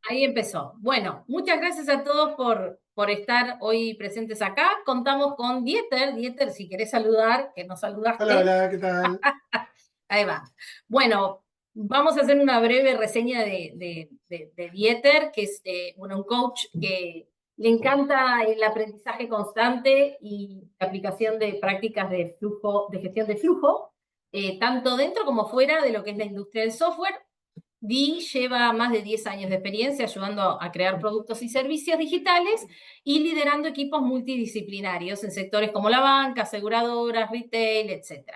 Ahí empezó. Bueno, muchas gracias a todos por estar hoy presentes acá. Contamos con Dieter. Dieter, si querés saludar, que nos Hola, saludaste. hola, ¿qué tal? Ahí va. Bueno, vamos a hacer una breve reseña de Dieter, que es bueno, un coach que le encanta el aprendizaje constante y la aplicación de prácticas de flujo, de gestión de flujo, tanto dentro como fuera de lo que es la industria del software. Dee lleva más de 10 años de experiencia ayudando a crear productos y servicios digitales y liderando equipos multidisciplinarios en sectores como la banca, aseguradoras, retail, etc.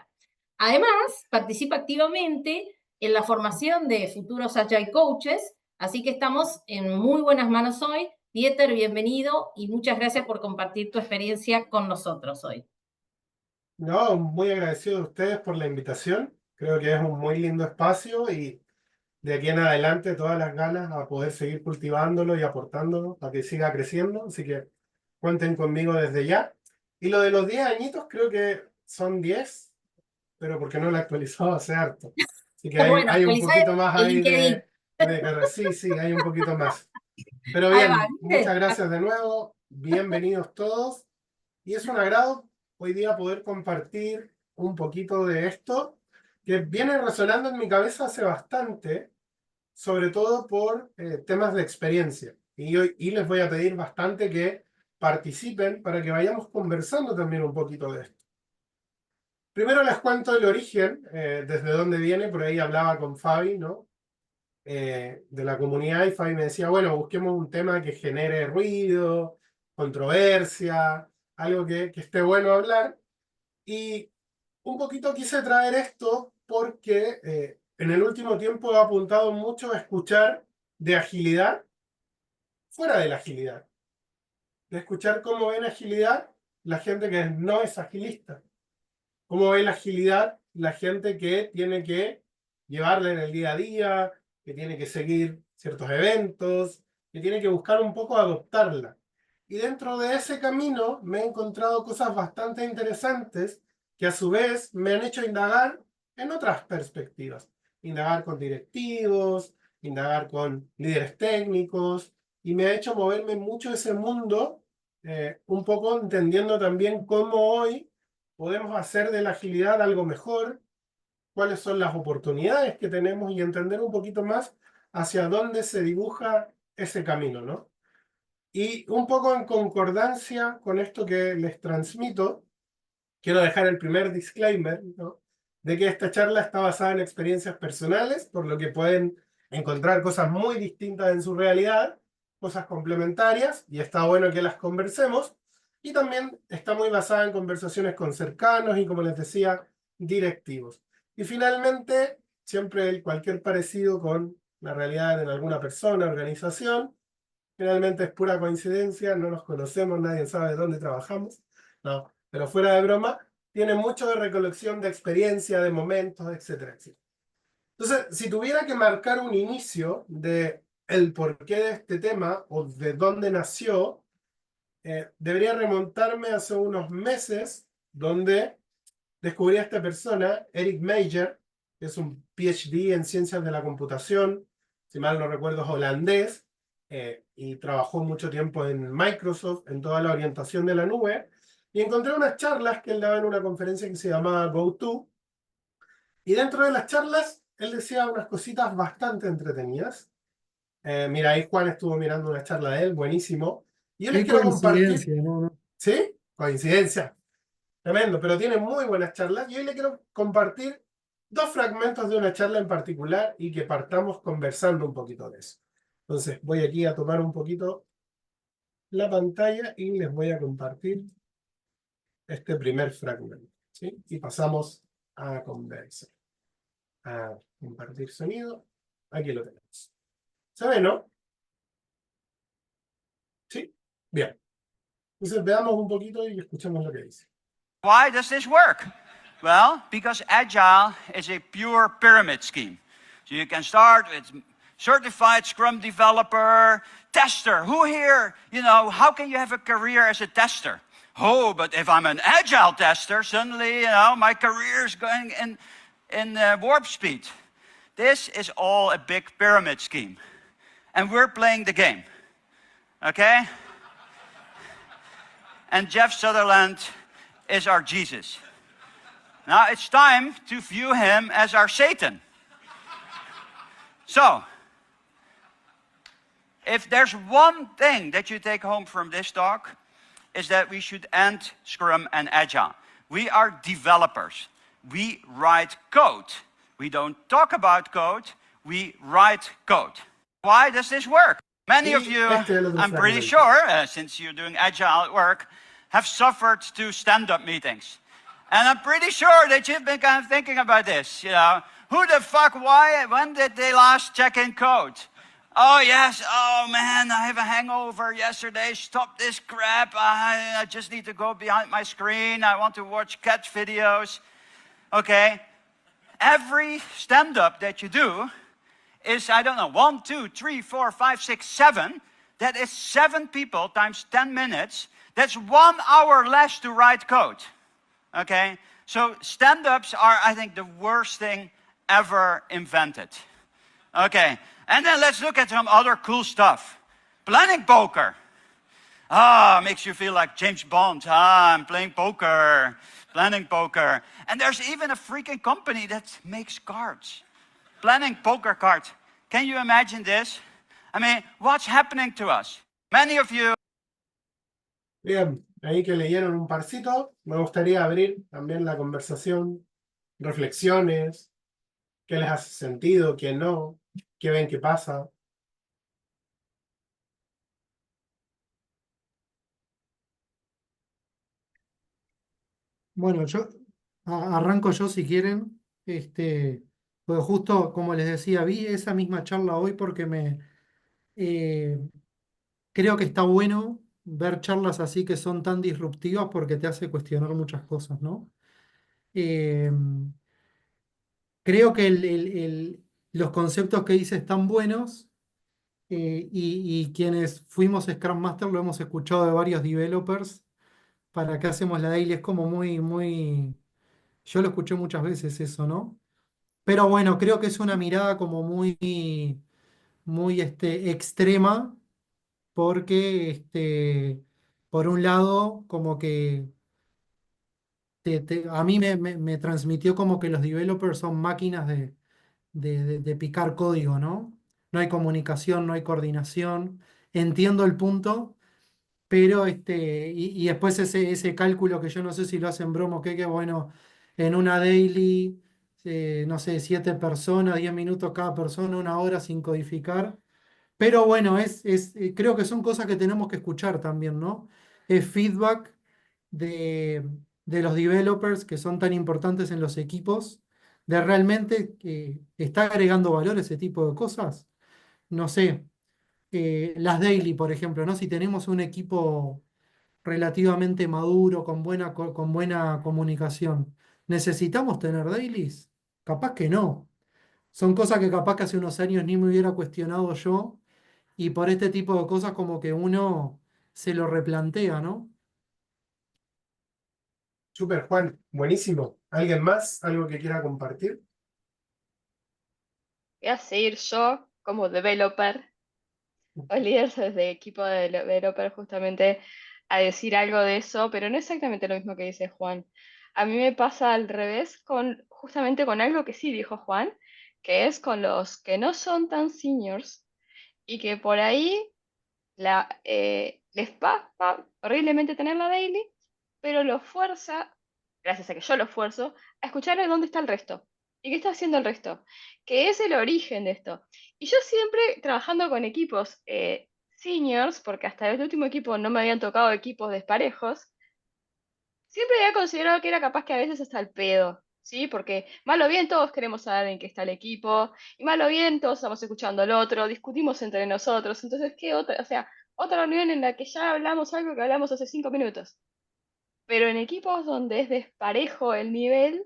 Además, participa activamente en la formación de futuros Agile Coaches, así que estamos en muy buenas manos hoy. Dieter, bienvenido y muchas gracias por compartir tu experiencia con nosotros hoy. No, muy agradecido a ustedes por la invitación. Creo que es un muy lindo espacio y de aquí en adelante todas las ganas a poder seguir cultivándolo y aportándolo para que siga creciendo. Así que cuenten conmigo desde ya. Y lo de los 10 añitos creo que son 10, pero porque no lo he actualizado hace harto. Así que hay, Bueno, hay un actualizá poquito más el ahí LinkedIn. de carrera. Sí, sí, hay un poquito más. Pero Ahí va, bien, muchas ¿viste? gracias de nuevo. Bienvenidos todos. Y es un agrado hoy día poder compartir un poquito de esto que viene resonando en mi cabeza hace bastante, sobre todo por temas de experiencia. Y les voy a pedir bastante que participen para que vayamos conversando también un poquito de esto. Primero les cuento el origen, desde dónde viene, por ahí hablaba con Fabi, ¿no? De la comunidad y Fabi me decía, bueno, busquemos un tema que genere ruido, controversia, algo que esté bueno hablar. Y un poquito quise traer esto porque en el último tiempo he apuntado mucho a escuchar de agilidad fuera de la agilidad, de escuchar cómo ven agilidad la gente que no es agilista, cómo ve la agilidad la gente que tiene que llevarla en el día a día, que tiene que seguir ciertos eventos, que tiene que buscar un poco adoptarla. Y dentro de ese camino me he encontrado cosas bastante interesantes que a su vez me han hecho indagar en otras perspectivas. Indagar con directivos, indagar con líderes técnicos, y me ha hecho moverme mucho ese mundo, un poco entendiendo también cómo hoy podemos hacer de la agilidad algo mejor, cuáles son las oportunidades que tenemos y entender un poquito más hacia dónde se dibuja ese camino, ¿no? Y un poco en concordancia con esto que les transmito, quiero dejar el primer disclaimer, ¿no? De que esta charla está basada en experiencias personales, por lo que pueden encontrar cosas muy distintas en su realidad, cosas complementarias, y está bueno que las conversemos. Y también está muy basada en conversaciones con cercanos y, como les decía, directivos. Y finalmente, siempre cualquier parecido con la realidad en alguna persona, organización, finalmente es pura coincidencia, no nos conocemos, nadie sabe de dónde trabajamos, no, pero fuera de broma, tiene mucho de recolección de experiencia, de momentos, etcétera, etcétera. Entonces, si tuviera que marcar un inicio de el porqué de este tema o de dónde nació, debería remontarme hace unos meses, donde descubrí a esta persona, Eric Meyer, que es un PhD en ciencias de la computación, si mal no recuerdo es holandés, y trabajó mucho tiempo en Microsoft, en toda la orientación de la nube, y encontré unas charlas que él daba en una conferencia que se llamaba GoTo, y dentro de las charlas él decía unas cositas bastante entretenidas. Mira, ahí Juan estuvo mirando una charla de él, buenísimo, y yo les Qué quiero compartir, coincidencia, ¿no? ¿No? ¿sí? Coincidencia. Tremendo, pero tiene muy buenas charlas y hoy le quiero compartir dos fragmentos de una charla en particular y que partamos conversando un poquito de eso. Entonces voy aquí a tomar un poquito la pantalla y les voy a compartir este primer fragmento, ¿sí? Y pasamos a conversar, a compartir sonido. Aquí lo tenemos. ¿Se ve, no? ¿Sí? Bien. Entonces veamos un poquito y escuchemos lo que dice. Why does this work? Well, because Agile is a pure pyramid scheme. So you can start with certified Scrum developer, tester. Who here, how can you have a career as a tester? Oh, but if I'm an Agile tester, suddenly, my career is going in warp speed. This is all a big pyramid scheme. and we're playing the game, okay? And Jeff Sutherland is our Jesus. Now it's time to view him as our Satan. So, if there's one thing that you take home from this talk, is that we should end Scrum and Agile. We are developers. We write code. We don't talk about code, we write code. Why does this work? Many of you, I'm pretty sure, since you're doing Agile at work, have suffered to stand-up meetings. And I'm pretty sure that you've been kind of thinking about this, you know. Who the fuck, why, when did they last check in code? Oh yes, oh man, I have a hangover yesterday, stop this crap, I just need to go behind my screen, I want to watch cat videos. Okay, every stand-up that you do is, I don't know, 1, 2, 3, 4, 5, 6, 7. That is 7 people times 10 minutes. That's 1 hour less to write code. Okay, so stand-ups are, I think, the worst thing ever invented. Okay, and then let's look at some other cool stuff. Planning poker. Ah, makes you feel like James Bond. Ah, I'm playing poker, planning poker. And there's even a freaking company that makes cards. Planning poker cards. Can you imagine this? I mean, what's happening to us? Many of you... Bien, ahí que leyeron un parcito, me gustaría abrir también la conversación, reflexiones, qué les hace sentido, qué no, qué ven que pasa. Bueno, yo arranco yo si quieren. Pues justo como les decía, vi esa misma charla hoy porque eh, creo que está bueno ver charlas así que son tan disruptivas porque te hace cuestionar muchas cosas, ¿no? Eh, Creo que los conceptos que dice están buenos, y quienes fuimos Scrum Master lo hemos escuchado de varios developers. ¿Para qué hacemos la daily? Es como muy... Yo lo escuché muchas veces eso, ¿no? Pero bueno, creo que es una mirada como muy extrema, porque por un lado, como que a mí me transmitió como que los developers son máquinas de picar código, ¿no? No hay comunicación, no hay coordinación. Entiendo el punto, pero y después ese cálculo que yo no sé si lo hacen broma o qué, que bueno, en una daily, no sé, 7 personas, 10 minutos cada persona, 1 hora sin codificar. Pero bueno, creo que son cosas que tenemos que escuchar también, ¿no? Es feedback de, de los developers que son tan importantes en los equipos, de realmente que está agregando valor ese tipo de cosas. No sé, las daily, por ejemplo, ¿no? Si tenemos un equipo relativamente maduro, con buena comunicación, ¿necesitamos tener dailies? Capaz que no. Son cosas que capaz que hace unos años ni me hubiera cuestionado yo, y por este tipo de cosas como que uno se lo replantea, ¿no? Super Juan, buenísimo. ¿Alguien más? ¿Algo que quiera compartir? Voy a seguir yo como developer o líder de equipo de developer justamente a decir algo de eso, pero no exactamente lo mismo que dice Juan. A mí me pasa al revés justamente con algo que sí dijo Juan, que es con los que no son tan seniors y que por ahí les pasa horriblemente tener la daily, pero lo fuerza, gracias a que yo lo esfuerzo, a escuchar de dónde está el resto y qué está haciendo el resto, que es el origen de esto. Y yo siempre trabajando con equipos seniors, porque hasta el último equipo no me habían tocado equipos desparejos, siempre había considerado que era capaz que a veces hasta el pedo, ¿sí? Porque mal o bien todos queremos saber en qué está el equipo, y mal o bien todos estamos escuchando al otro, discutimos entre nosotros, entonces, ¿qué otra? O sea, otra reunión en la que ya hablamos algo que hablamos hace 5 minutos. Pero en equipos donde es desparejo el nivel,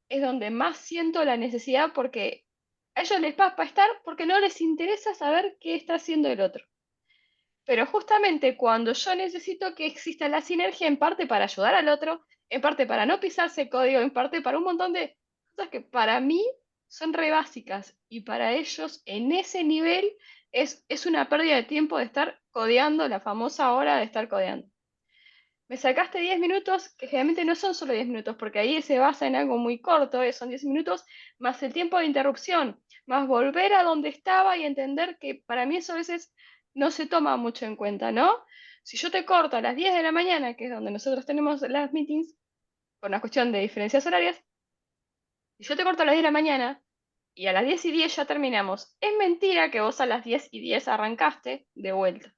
es donde más siento la necesidad porque a ellos les pasa estar porque no les interesa saber qué está haciendo el otro. Pero justamente cuando yo necesito que exista la sinergia, en parte para ayudar al otro, en parte para no pisarse el código, en parte para un montón de cosas que para mí son re básicas y para ellos en ese nivel es una pérdida de tiempo de estar codeando, la famosa hora de estar codeando. Me sacaste 10 minutos, que generalmente no son solo 10 minutos, porque ahí se basa en algo muy corto, son 10 minutos más el tiempo de interrupción, más volver a donde estaba y entender que para mí eso a veces no se toma mucho en cuenta, ¿no? Si yo te corto a las 10 de la mañana, que es donde nosotros tenemos las meetings, por una cuestión de diferencias horarias, si yo te corto a las 10 de la mañana y a las 10:10 ya terminamos, es mentira que vos a las 10:10 arrancaste de vuelta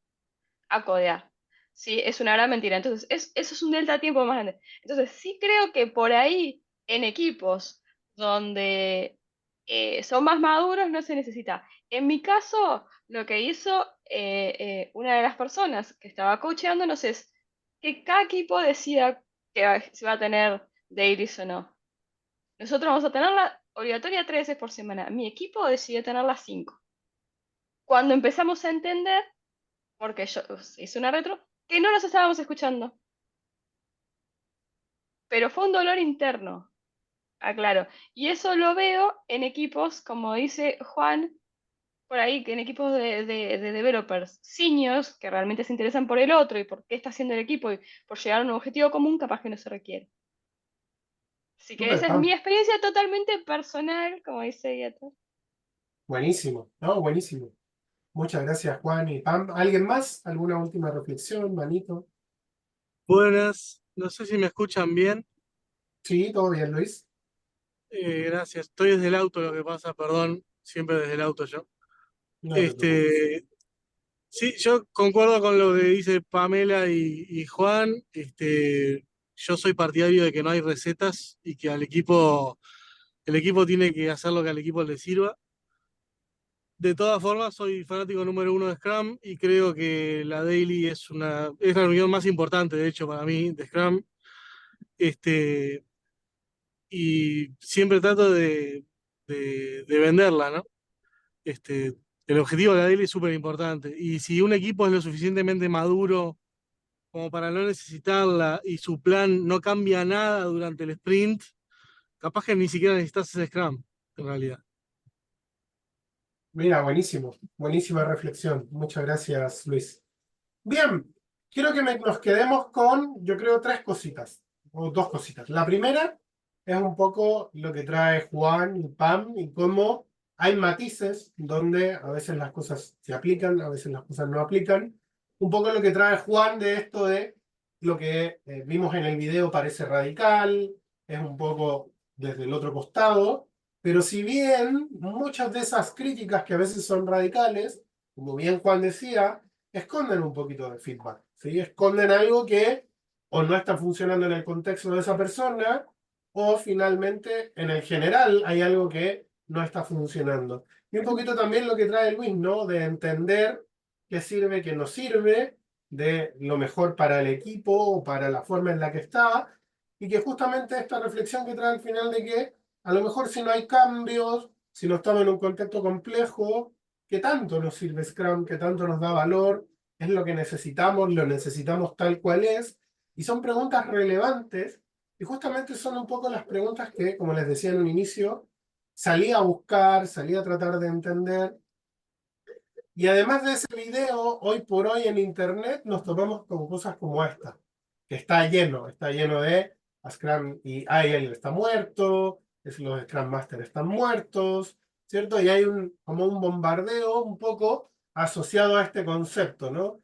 a codear. Sí, es una gran mentira. Entonces, eso es un delta de tiempo más grande. Entonces, sí creo que por ahí, en equipos donde son más maduros, no se necesita. En mi caso, lo que hizo una de las personas que estaba coacheándonos es que cada equipo decida si va a tener dailies o no. Nosotros vamos a tenerla obligatoria 3 veces por semana. Mi equipo decidió tenerla 5. Cuando empezamos a entender, porque yo hice una retro, que no nos estábamos escuchando. Pero fue un dolor interno, aclaro. Y eso lo veo en equipos, como dice Juan, por ahí, que en equipos de developers seniors, que realmente se interesan por el otro y por qué está haciendo el equipo y por llegar a un objetivo común, capaz que no se requiere. Así que Súper, esa es Pam. mi experiencia totalmente personal, como dice Yato. Buenísimo, ¿no? Buenísimo. Muchas gracias, Juan y Pam. ¿Alguien más? ¿Alguna última reflexión, manito? Buenas, no sé si me escuchan bien. Sí, todo bien, Luis. Gracias. Estoy desde el auto, lo que pasa, perdón, siempre desde el auto yo. No te preocupes. Sí, yo concuerdo con lo que dice Pamela y Juan. Yo soy partidario de que no hay recetas y que el equipo tiene que hacer lo que al equipo le sirva. De todas formas, soy fanático número uno de Scrum y creo que la Daily es la reunión más importante, de hecho, para mí, de Scrum. Este, y siempre trato de venderla, ¿no? El objetivo de la daily es súper importante. Y si un equipo es lo suficientemente maduro como para no necesitarla y su plan no cambia nada durante el sprint, capaz que ni siquiera necesitas ese Scrum, en realidad. Mira, buenísimo. Buenísima reflexión. Muchas gracias, Luis. Bien, quiero que nos quedemos con, yo creo, tres cositas, o dos cositas. La primera es un poco lo que trae Juan y Pam y cómo hay matices donde a veces las cosas se aplican, a veces las cosas no aplican. Un poco lo que trae Juan de esto de lo que vimos en el video parece radical, es un poco desde el otro costado, pero si bien muchas de esas críticas que a veces son radicales, como bien Juan decía, esconden un poquito de feedback, ¿sí? Esconden algo que o no está funcionando en el contexto de esa persona, o finalmente en el general hay algo que no está funcionando. Y un poquito también lo que trae Luis, ¿no? De entender qué sirve, qué no sirve, de lo mejor para el equipo o para la forma en la que está, y que justamente esta reflexión que trae al final de que a lo mejor si no hay cambios, si no estamos en un contexto complejo, ¿qué tanto nos sirve Scrum? ¿Qué tanto nos da valor? ¿Es lo que necesitamos? ¿Lo necesitamos tal cual es? Y son preguntas relevantes y justamente son un poco las preguntas que, como les decía en un inicio, salí a buscar, salí a tratar de entender. Y además de ese video, hoy por hoy en internet nos topamos con cosas como esta, que está lleno de Scrum y Agile está muerto, los Scrum Master están muertos, ¿cierto? Y hay como un bombardeo un poco asociado a este concepto, ¿no?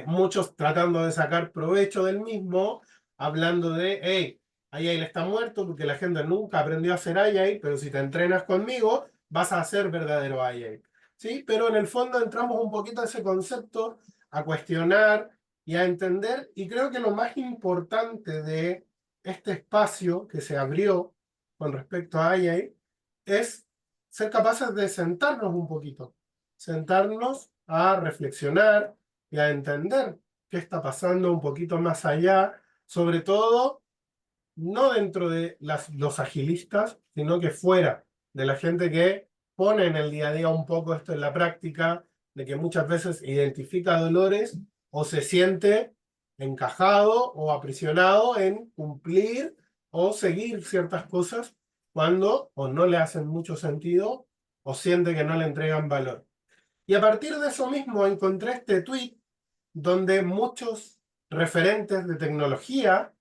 Muchos tratando de sacar provecho del mismo, hablando de, hey, Agile está muerto porque la gente nunca aprendió a hacer Agile, pero si te entrenas conmigo, vas a hacer verdadero Agile. ¿Sí? Pero en el fondo entramos un poquito a ese concepto, a cuestionar y a entender, y creo que lo más importante de este espacio que se abrió con respecto a IA es ser capaces de sentarnos un poquito, sentarnos a reflexionar y a entender qué está pasando un poquito más allá, sobre todo no dentro de los agilistas, sino que fuera de la gente que pone en el día a día un poco esto en la práctica, de que muchas veces identifica dolores o se siente encajado o aprisionado en cumplir o seguir ciertas cosas cuando o no le hacen mucho sentido o siente que no le entregan valor. Y a partir de eso mismo encontré este tweet donde muchos referentes de tecnología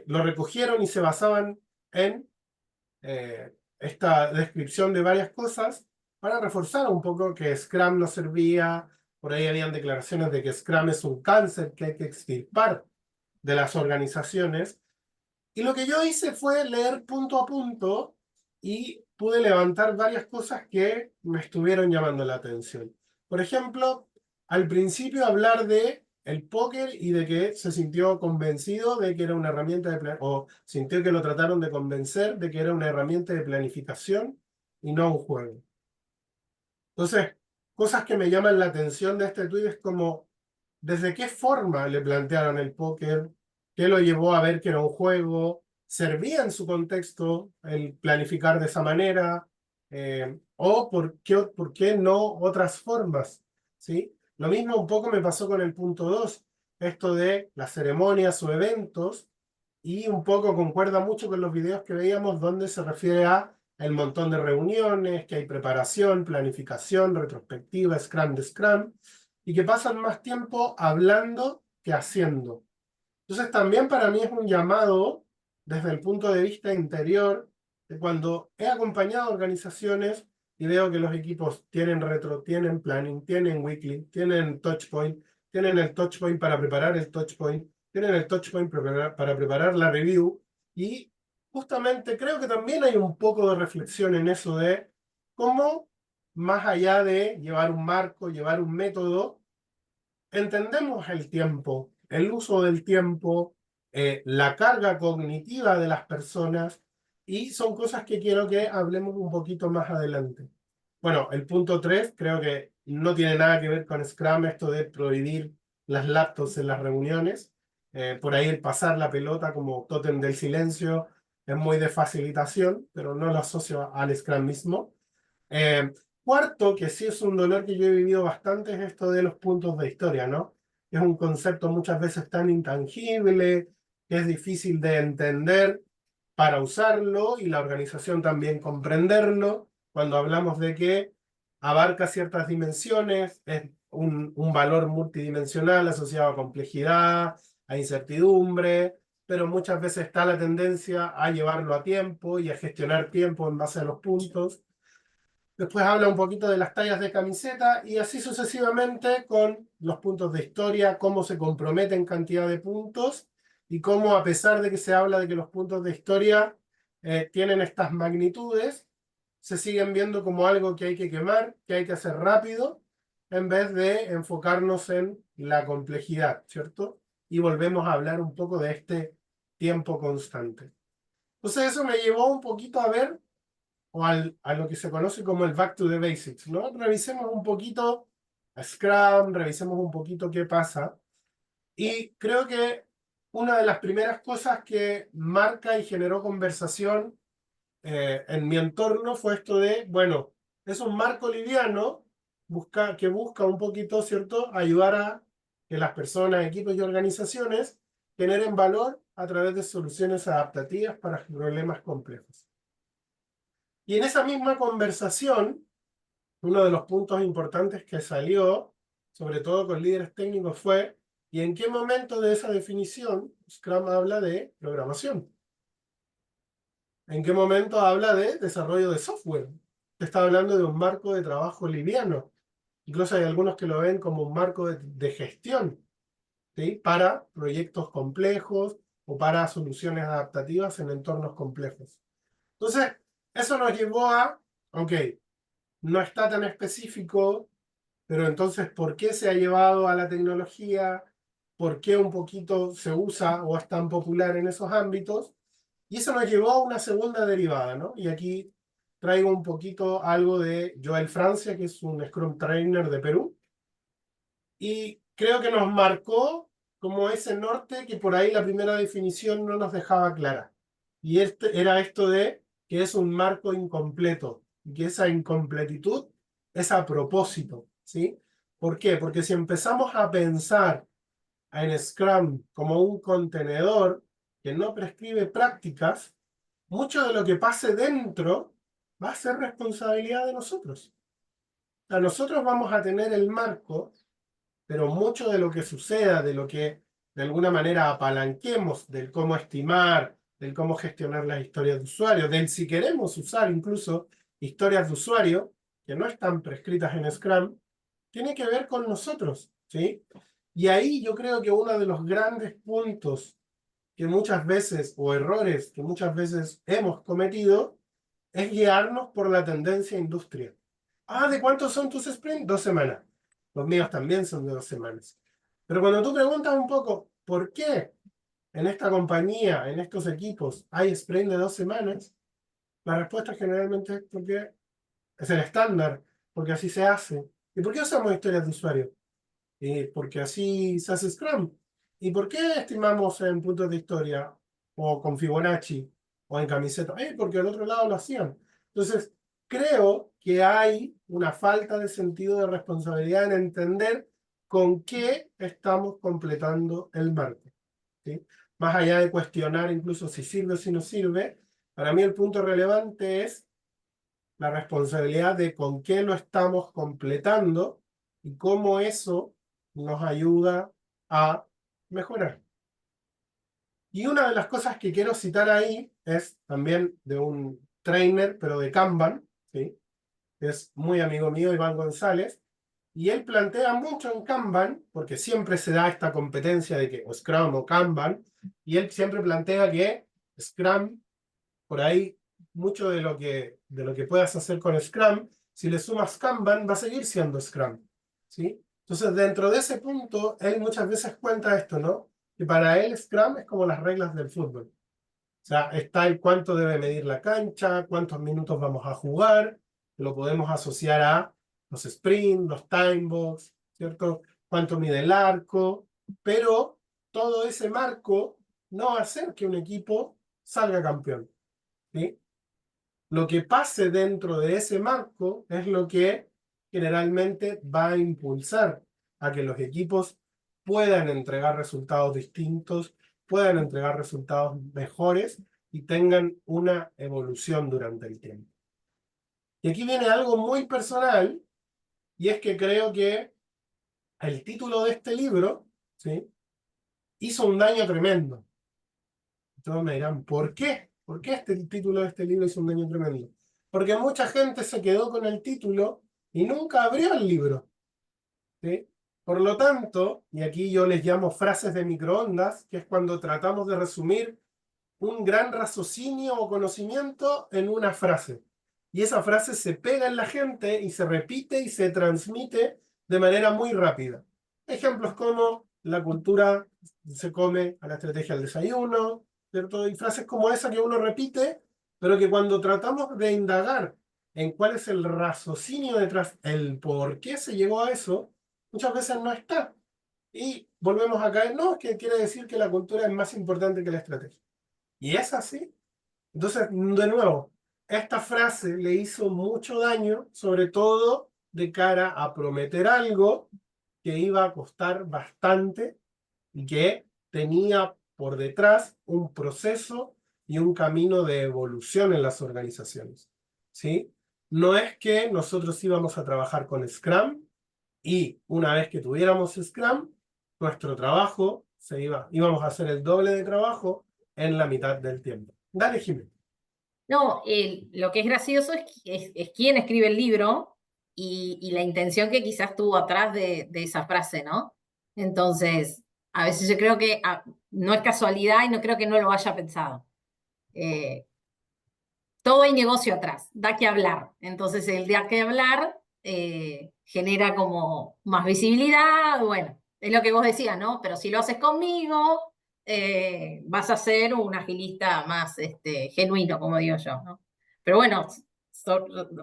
lo recogieron y se basaban en esta descripción de varias cosas para reforzar un poco que Scrum no servía. Por ahí habían declaraciones de que Scrum es un cáncer que hay que extirpar de las organizaciones. Y lo que yo hice fue leer punto a punto y pude levantar varias cosas que me estuvieron llamando la atención. Por ejemplo, al principio hablar de el póker y de que se sintió convencido de que era una herramienta o sintió que lo trataron de convencer de que era una herramienta de planificación y no un juego. Entonces, cosas que me llaman la atención de este tuit es como, ¿desde qué forma le plantearon el póker? ¿Qué lo llevó a ver que era un juego? ¿Servía en su contexto el planificar de esa manera? ¿O por qué no otras formas? ¿Sí? Lo mismo un poco me pasó con el punto 2, esto de las ceremonias o eventos, y un poco concuerda mucho con los videos que veíamos donde se refiere a el montón de reuniones, que hay preparación, planificación, retrospectiva, Scrum de Scrum, y que pasan más tiempo hablando que haciendo. Entonces también para mí es un llamado desde el punto de vista interior, de cuando he acompañado organizaciones y veo que los equipos tienen retro, tienen planning, tienen weekly, tienen touchpoint, tienen el touchpoint para preparar el touchpoint, tienen el touchpoint para preparar la review, y justamente creo que también hay un poco de reflexión en eso de cómo, más allá de llevar un marco, llevar un método, entendemos el tiempo, el uso del tiempo, la carga cognitiva de las personas, y son cosas que quiero que hablemos un poquito más adelante. Bueno, el punto 3 creo que no tiene nada que ver con Scrum, esto de prohibir las laptops en las reuniones. Por ahí el pasar la pelota como tótem del silencio es muy de facilitación, pero no lo asocio al Scrum mismo. Cuarto, que sí es un dolor que yo he vivido bastante, es esto de los puntos de historia, ¿no? Es un concepto muchas veces tan intangible, que es difícil de entender para usarlo y la organización también comprenderlo. Cuando hablamos de que abarca ciertas dimensiones, es un valor multidimensional asociado a complejidad, a incertidumbre, pero muchas veces está la tendencia a llevarlo a tiempo y a gestionar tiempo en base a los puntos. Después habla un poquito de las tallas de camiseta y así sucesivamente con los puntos de historia, cómo se compromete en cantidad de puntos y cómo, a pesar de que se habla de que los puntos de historia tienen estas magnitudes, se siguen viendo como algo que hay que quemar, que hay que hacer rápido, en vez de enfocarnos en la complejidad, ¿cierto? Y volvemos a hablar un poco de este tiempo constante. Entonces eso me llevó un poquito a ver o a lo que se conoce como el back to the basics, ¿no? Revisemos un poquito a Scrum, revisemos un poquito qué pasa. Y creo que una de las primeras cosas que marca y generó conversación en mi entorno fue esto de, bueno, es un marco liviano que busca un poquito, ¿cierto?, ayudar a que las personas, equipos y organizaciones generen valor a través de soluciones adaptativas para problemas complejos. Y en esa misma conversación, uno de los puntos importantes que salió, sobre todo con líderes técnicos, fue ¿y en qué momento de esa definición Scrum habla de programación? ¿En qué momento habla de desarrollo de software? Se está hablando de un marco de trabajo liviano. Incluso hay algunos que lo ven como un marco de gestión, ¿sí?, para proyectos complejos o para soluciones adaptativas en entornos complejos. Entonces, eso nos llevó a, ok, no está tan específico, pero entonces, ¿por qué se ha llevado a la tecnología? ¿Por qué un poquito se usa o es tan popular en esos ámbitos? Y eso nos llevó a una segunda derivada, ¿no? Y aquí traigo un poquito algo de Joel Francia, que es un Scrum Trainer de Perú, y creo que nos marcó como ese norte que por ahí la primera definición no nos dejaba clara. Y era esto de que es un marco incompleto, y que esa incompletitud es a propósito, ¿sí? ¿Por qué? Porque si empezamos a pensar en Scrum como un contenedor que no prescribe prácticas, mucho de lo que pase dentro va a ser responsabilidad de nosotros. sea, nosotros vamos a tener el marco, pero mucho de lo que suceda, de lo que de alguna manera apalanquemos, del cómo estimar, del cómo gestionar las historias de usuario, del si queremos usar incluso historias de usuario, que no están prescritas en Scrum, tiene que ver con nosotros, ¿sí? Y ahí yo creo que uno de los grandes puntos que muchas veces, o errores que muchas veces hemos cometido, es guiarnos por la tendencia industria. Ah, ¿de cuántos son tus sprints? 2 semanas. Los míos también son de 2 semanas. Pero cuando tú preguntas un poco, ¿por qué en esta compañía, en estos equipos, hay sprint de 2 semanas? La respuesta generalmente es porque es el estándar, porque así se hace. ¿Y por qué usamos historias de usuario? Porque así se hace Scrum. ¿Y por qué estimamos en puntos de historia o con Fibonacci o en camiseta? Porque al otro lado lo hacían. Entonces, creo que hay una falta de sentido de responsabilidad en entender con qué estamos completando el marco, ¿sí? Más allá de cuestionar incluso si sirve o si no sirve, para mí el punto relevante es la responsabilidad de con qué lo estamos completando y cómo eso nos ayuda a mejorar. Y una de las cosas que quiero citar ahí es también de un trainer, pero de Kanban, ¿sí? Es muy amigo mío, Iván González, y él plantea mucho en Kanban, porque siempre se da esta competencia de que o Scrum o Kanban, y él siempre plantea que Scrum, por ahí, mucho de lo que puedas hacer con Scrum, si le sumas Kanban, va a seguir siendo Scrum, ¿sí? Entonces, dentro de ese punto, él muchas veces cuenta esto, ¿no? Que para él Scrum es como las reglas del fútbol. O sea, está el cuánto debe medir la cancha, cuántos minutos vamos a jugar, lo podemos asociar a los sprints, los time box, ¿cierto? Cuánto mide el arco, pero todo ese marco no va a hacer que un equipo salga campeón, ¿sí? Lo que pase dentro de ese marco es lo que generalmente va a impulsar a que los equipos puedan entregar resultados distintos, puedan entregar resultados mejores y tengan una evolución durante el tiempo. Y aquí viene algo muy personal, y es que creo que el título de este libro, ¿sí?, hizo un daño tremendo. Todos me dirán, ¿por qué? ¿Por qué el título de este libro hizo un daño tremendo? Porque mucha gente se quedó con el título y nunca abrió el libro, ¿sí? Por lo tanto, y aquí yo les llamo frases de microondas, que es cuando tratamos de resumir un gran raciocinio o conocimiento en una frase. Y esa frase se pega en la gente y se repite y se transmite de manera muy rápida. Ejemplos como la cultura se come a la estrategia del desayuno, ¿cierto? Y frases como esa que uno repite, pero que cuando tratamos de indagar en cuál es el raciocinio detrás, el por qué se llegó a eso, muchas veces no está. Y volvemos a caer, no, es que quiere decir que la cultura es más importante que la estrategia. Y es así. Entonces, de nuevo, esta frase le hizo mucho daño, sobre todo de cara a prometer algo que iba a costar bastante y que tenía por detrás un proceso y un camino de evolución en las organizaciones, ¿sí? No es que nosotros íbamos a trabajar con Scrum y una vez que tuviéramos Scrum, nuestro trabajo íbamos a hacer el doble de trabajo en la mitad del tiempo. Dale, Jiménez. No, lo que es gracioso es quién escribe el libro y la intención que quizás tuvo atrás de esa frase, ¿no? Entonces, a veces yo creo que no es casualidad y no creo que no lo haya pensado. Eh, Todo hay negocio atrás, da que hablar. Entonces, el da que hablar genera como más visibilidad, bueno, es lo que vos decías, ¿no? Pero si lo haces conmigo, vas a ser un agilista más genuino, como digo yo, ¿no? Pero bueno,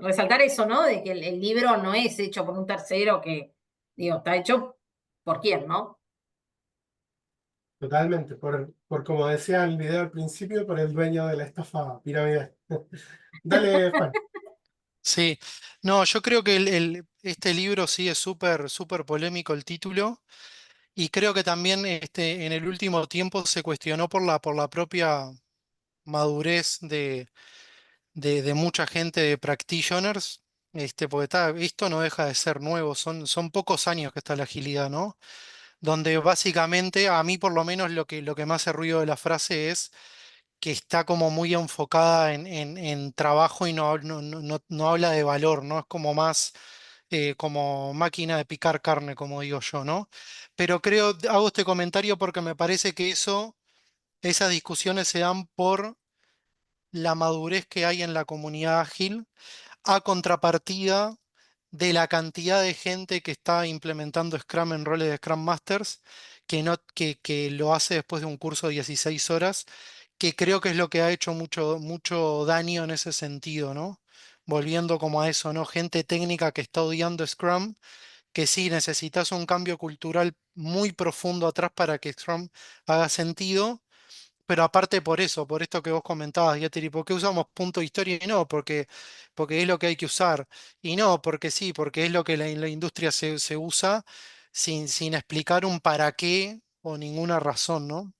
resaltar eso, ¿no? De que el libro no es hecho por un tercero que, digo, está hecho por quién, ¿no? Totalmente, por como decía en el video al principio, por el dueño de la estafa piramidal. Dale, Juan. Sí, no, yo creo que este libro sí es súper, súper polémico el título y creo que también en el último tiempo se cuestionó por la propia madurez de mucha gente de practitioners porque esto no deja de ser nuevo, son pocos años que está la agilidad, ¿no? Donde básicamente, a mí por lo menos lo que me hace ruido de la frase es que está como muy enfocada en trabajo y no habla de valor, ¿no? Es como más como máquina de picar carne, como digo yo, ¿no? Pero hago este comentario porque me parece que esas discusiones se dan por la madurez que hay en la comunidad ágil, a contrapartida de la cantidad de gente que está implementando Scrum en roles de Scrum Masters, que lo hace después de un curso de 16 horas, que creo que es lo que ha hecho mucho daño en ese sentido, ¿no? Volviendo como a eso, ¿no? Gente técnica que está odiando Scrum, que sí, necesitas un cambio cultural muy profundo atrás para que Scrum haga sentido. Pero aparte por eso, por esto que vos comentabas, Yatiri, ¿por qué usamos punto de historia? Y no, porque es lo que hay que usar. Y no, porque sí, porque es lo que la industria se usa sin explicar un para qué o ninguna razón, ¿no?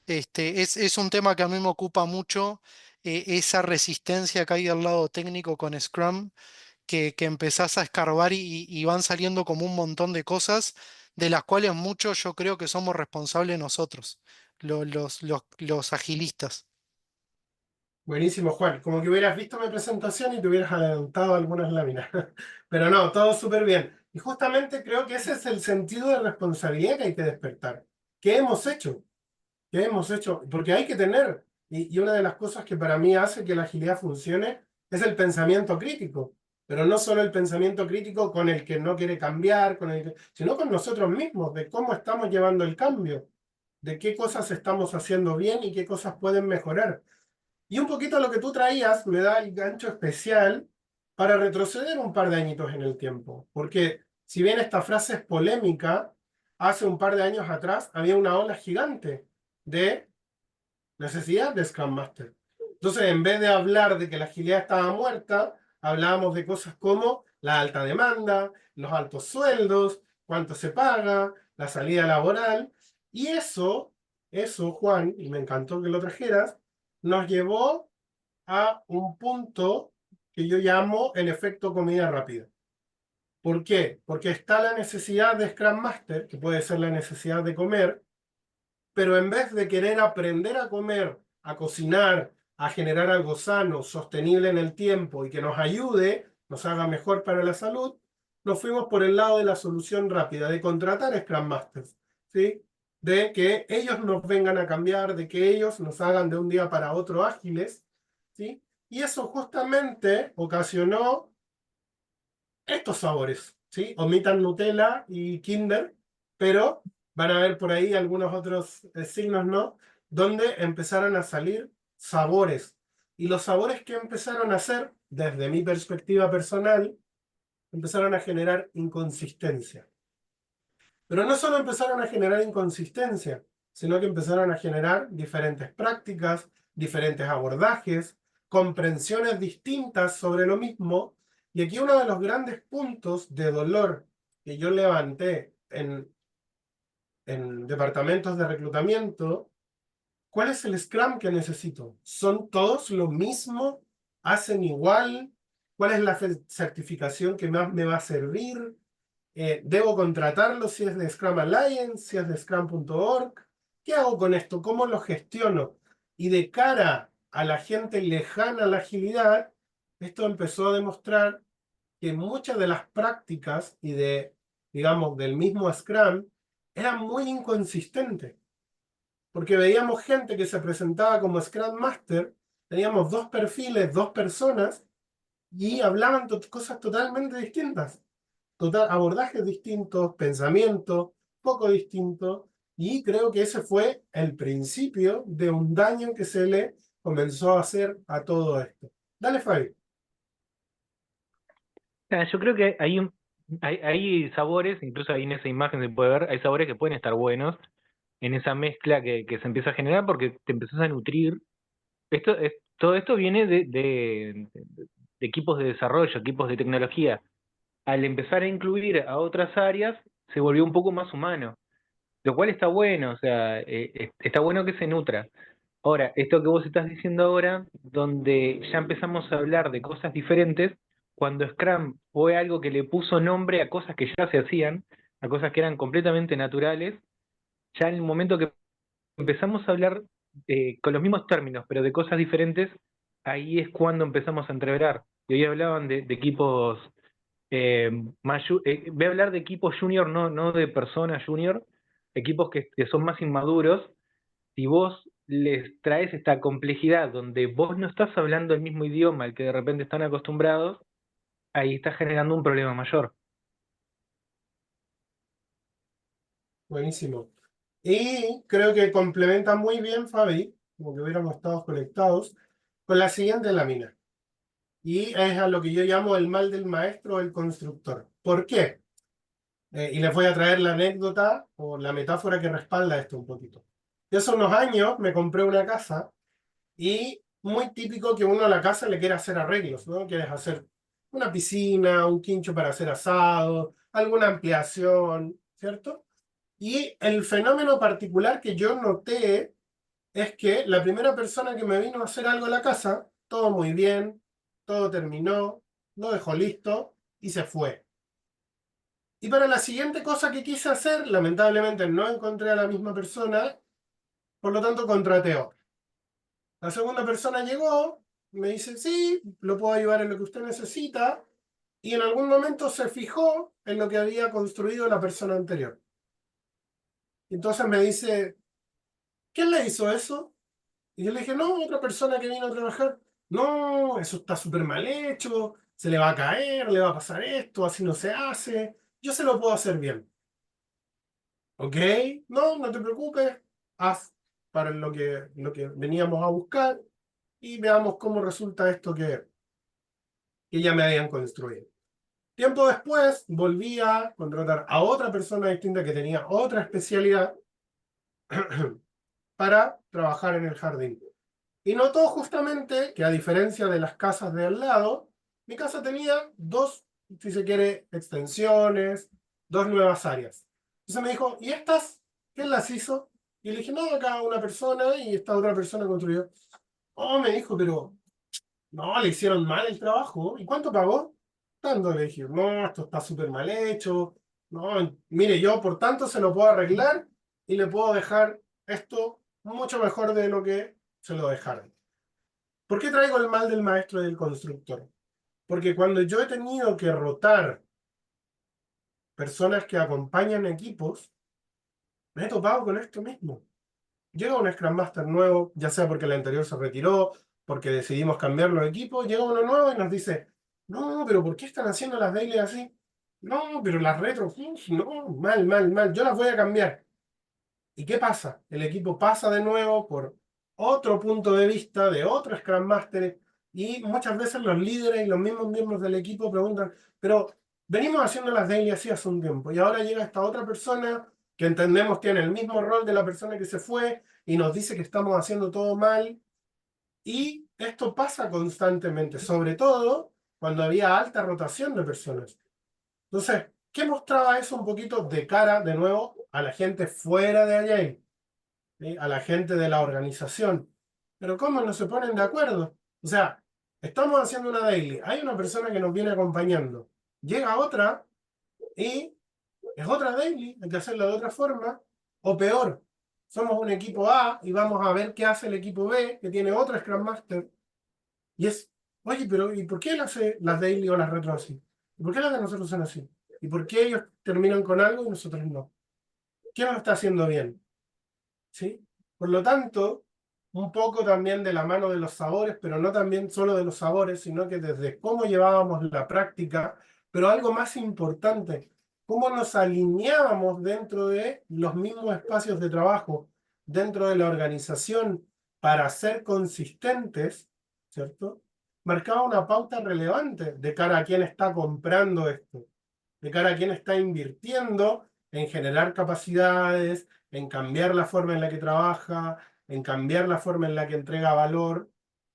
Es un tema que a mí me ocupa mucho, esa resistencia que hay del lado técnico con Scrum, que empezás a escarbar y van saliendo como un montón de cosas, de las cuales muchos yo creo que somos responsables nosotros, los agilistas. Buenísimo, Juan. Como que hubieras visto mi presentación y te hubieras adelantado algunas láminas. Pero no, todo súper bien. Y justamente creo que ese es el sentido de responsabilidad que hay que despertar. ¿Qué hemos hecho? ¿Qué hemos hecho? Porque hay que tener, y una de las cosas que para mí hace que la agilidad funcione es el pensamiento crítico. Pero no solo el pensamiento crítico con el que no quiere cambiar, sino con nosotros mismos, de cómo estamos llevando el cambio, de qué cosas estamos haciendo bien y qué cosas pueden mejorar. Y un poquito lo que tú traías me da el gancho especial para retroceder un par de añitos en el tiempo. Porque si bien esta frase es polémica, hace un par de años atrás había una ola gigante de necesidad de Scrum Master. Entonces, en vez de hablar de que la agilidad estaba muerta, hablábamos de cosas como la alta demanda, los altos sueldos, cuánto se paga, la salida laboral. Y eso, Juan, y me encantó que lo trajeras, nos llevó a un punto que yo llamo el efecto comida rápida. ¿Por qué? Porque está la necesidad de Scrum Master, que puede ser la necesidad de comer, pero en vez de querer aprender a comer, a cocinar, a generar algo sano, sostenible en el tiempo y que nos ayude, nos haga mejor para la salud, nos fuimos por el lado de la solución rápida, de contratar Scrum Masters, ¿sí? De que ellos nos vengan a cambiar, de que ellos nos hagan de un día para otro ágiles, ¿sí? Y eso justamente ocasionó estos sabores, ¿sí? Omitan Nutella y Kinder, pero van a ver por ahí algunos otros signos, ¿no? Donde empezaron a salir sabores. Y los sabores que empezaron a hacer, desde mi perspectiva personal, empezaron a generar inconsistencia. Pero no solo empezaron a generar inconsistencia, sino que empezaron a generar diferentes prácticas, diferentes abordajes, comprensiones distintas sobre lo mismo. Y aquí uno de los grandes puntos de dolor que yo levanté en departamentos de reclutamiento, ¿cuál es el Scrum que necesito? ¿Son todos lo mismo? ¿Hacen igual? ¿Cuál es la certificación que más me va a servir? ¿Debo contratarlo si es de Scrum Alliance, si es de Scrum.org? ¿Qué hago con esto? ¿Cómo lo gestiono? Y de cara a la gente lejana a la agilidad, esto empezó a demostrar que muchas de las prácticas digamos, del mismo Scrum eran muy inconsistentes, porque veíamos gente que se presentaba como Scrum Master, teníamos dos perfiles, dos personas, y hablaban cosas totalmente distintas. Abordajes distintos, pensamientos poco distintos, y creo que ese fue el principio de un daño que se le comenzó a hacer a todo esto. Dale, Fabi. Yo creo que hay sabores, incluso ahí en esa imagen se puede ver, hay sabores que pueden estar buenos en esa mezcla que se empieza a generar porque te empezás a nutrir. Todo esto viene de equipos de desarrollo, equipos de tecnología. Al empezar a incluir a otras áreas, se volvió un poco más humano, lo cual está bueno, o sea, está bueno que se nutra. Ahora, esto que vos estás diciendo ahora, donde ya empezamos a hablar de cosas diferentes, cuando Scrum fue algo que le puso nombre a cosas que ya se hacían, a cosas que eran completamente naturales, ya en el momento que empezamos a hablar con los mismos términos, pero de cosas diferentes, ahí es cuando empezamos a entreverar. Y hoy hablaban de equipos voy a hablar de equipos junior, no de personas junior, equipos que son más inmaduros. Si vos les traes esta complejidad donde vos no estás hablando el mismo idioma al que de repente están acostumbrados, ahí estás generando un problema mayor. Buenísimo. Y creo que complementa muy bien, Fabi, como que hubiéramos estado conectados, con la siguiente lámina. Y es a lo que yo llamo el mal del maestro o el constructor. ¿Por qué? Y les voy a traer la anécdota o la metáfora que respalda esto un poquito. Yo hace unos años me compré una casa y muy típico que uno a la casa le quiere hacer arreglos, ¿no? Quieres hacer una piscina, un quincho para hacer asado, alguna ampliación, ¿cierto? Y el fenómeno particular que yo noté es que la primera persona que me vino a hacer algo en la casa, todo muy bien, todo terminó, lo dejó listo y se fue. Y para la siguiente cosa que quise hacer, lamentablemente no encontré a la misma persona, por lo tanto contraté a otra. La segunda persona llegó, me dice, sí, lo puedo ayudar en lo que usted necesita, y en algún momento se fijó en lo que había construido la persona anterior. Entonces me dice, ¿quién le hizo eso? Y yo le dije, no, otra persona que vino a trabajar. No, eso está súper mal hecho, se le va a caer, le va a pasar esto, así no se hace. Yo se lo puedo hacer bien. ¿Ok? No, no te preocupes, haz para lo que veníamos a buscar y veamos cómo resulta esto que ya me habían construido. Tiempo después volví a contratar a otra persona distinta que tenía otra especialidad para trabajar en el jardín. Y notó justamente que a diferencia de las casas de al lado, mi casa tenía dos, si se quiere, extensiones, dos nuevas áreas. Entonces me dijo, ¿y estas? ¿Quién las hizo? Y le dije, no, acá una persona y esta otra persona construyó. Oh, me dijo, pero no, le hicieron mal el trabajo. ¿Y cuánto pagó? Tanto le dije, no, esto está súper mal hecho. No, mire, yo por tanto se lo puedo arreglar y le puedo dejar esto mucho mejor de lo que se lo dejaron. ¿Por qué traigo el mal del maestro y del constructor? Porque cuando yo he tenido que rotar personas que acompañan equipos, me he topado con esto mismo. Llega un Scrum Master nuevo, ya sea porque el anterior se retiró, porque decidimos cambiarlo de equipo, llega uno nuevo y nos dice, no, pero ¿por qué están haciendo las daily así? No, pero las retro, no, mal, mal, mal, yo las voy a cambiar. ¿Y qué pasa? El equipo pasa de nuevo por otro punto de vista de otro Scrum Master y muchas veces los líderes y los mismos miembros del equipo preguntan, pero venimos haciendo las daily así hace un tiempo y ahora llega esta otra persona que entendemos tiene el mismo rol de la persona que se fue y nos dice que estamos haciendo todo mal. Y esto pasa constantemente, sobre todo cuando había alta rotación de personas. Entonces, ¿qué mostraba eso un poquito de cara, de nuevo, a la gente fuera de allá? ¿Sí? A la gente de la organización? Pero ¿cómo no se ponen de acuerdo? O sea, estamos haciendo una daily, hay una persona que nos viene acompañando, llega otra y es otra daily, hay que hacerla de otra forma, o peor, somos un equipo A y vamos a ver qué hace el equipo B, que tiene otro Scrum Master, y es, oye, pero ¿y por qué él hace las daily o las retro así? ¿Y por qué las de nosotros son así? ¿Y por qué ellos terminan con algo y nosotros no? ¿Quién lo está haciendo bien? ¿Sí? Por lo tanto, un poco también de la mano de los sabores, pero no también solo de los sabores, sino que desde cómo llevábamos la práctica, pero algo más importante, cómo nos alineábamos dentro de los mismos espacios de trabajo, dentro de la organización, para ser consistentes, ¿cierto? Marcaba una pauta relevante de cara a quién está comprando esto, de cara a quién está invirtiendo en generar capacidades, en cambiar la forma en la que trabaja, en cambiar la forma en la que entrega valor,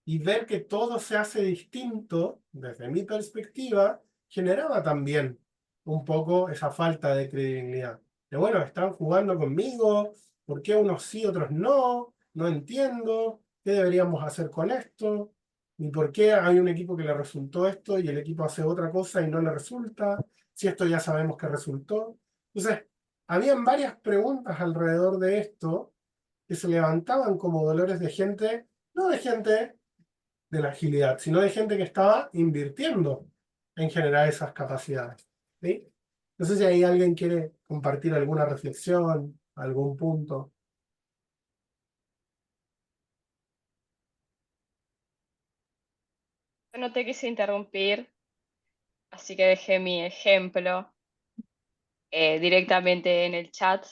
y ver que todo se hace distinto, desde mi perspectiva, generaba también un poco esa falta de credibilidad. De bueno, están jugando conmigo, ¿por qué unos sí, otros no? No entiendo, ¿qué deberíamos hacer con esto? ni por qué hay un equipo que le resultó esto y el equipo hace otra cosa y no le resulta, si esto ya sabemos que resultó. Entonces, habían varias preguntas alrededor de esto que se levantaban como dolores de gente, no de gente de la agilidad, sino de gente que estaba invirtiendo en generar esas capacidades. ¿Sí? No sé si ahí alguien quiere compartir alguna reflexión, algún punto. Yo no te quise interrumpir, así que dejé mi ejemplo directamente en el chat,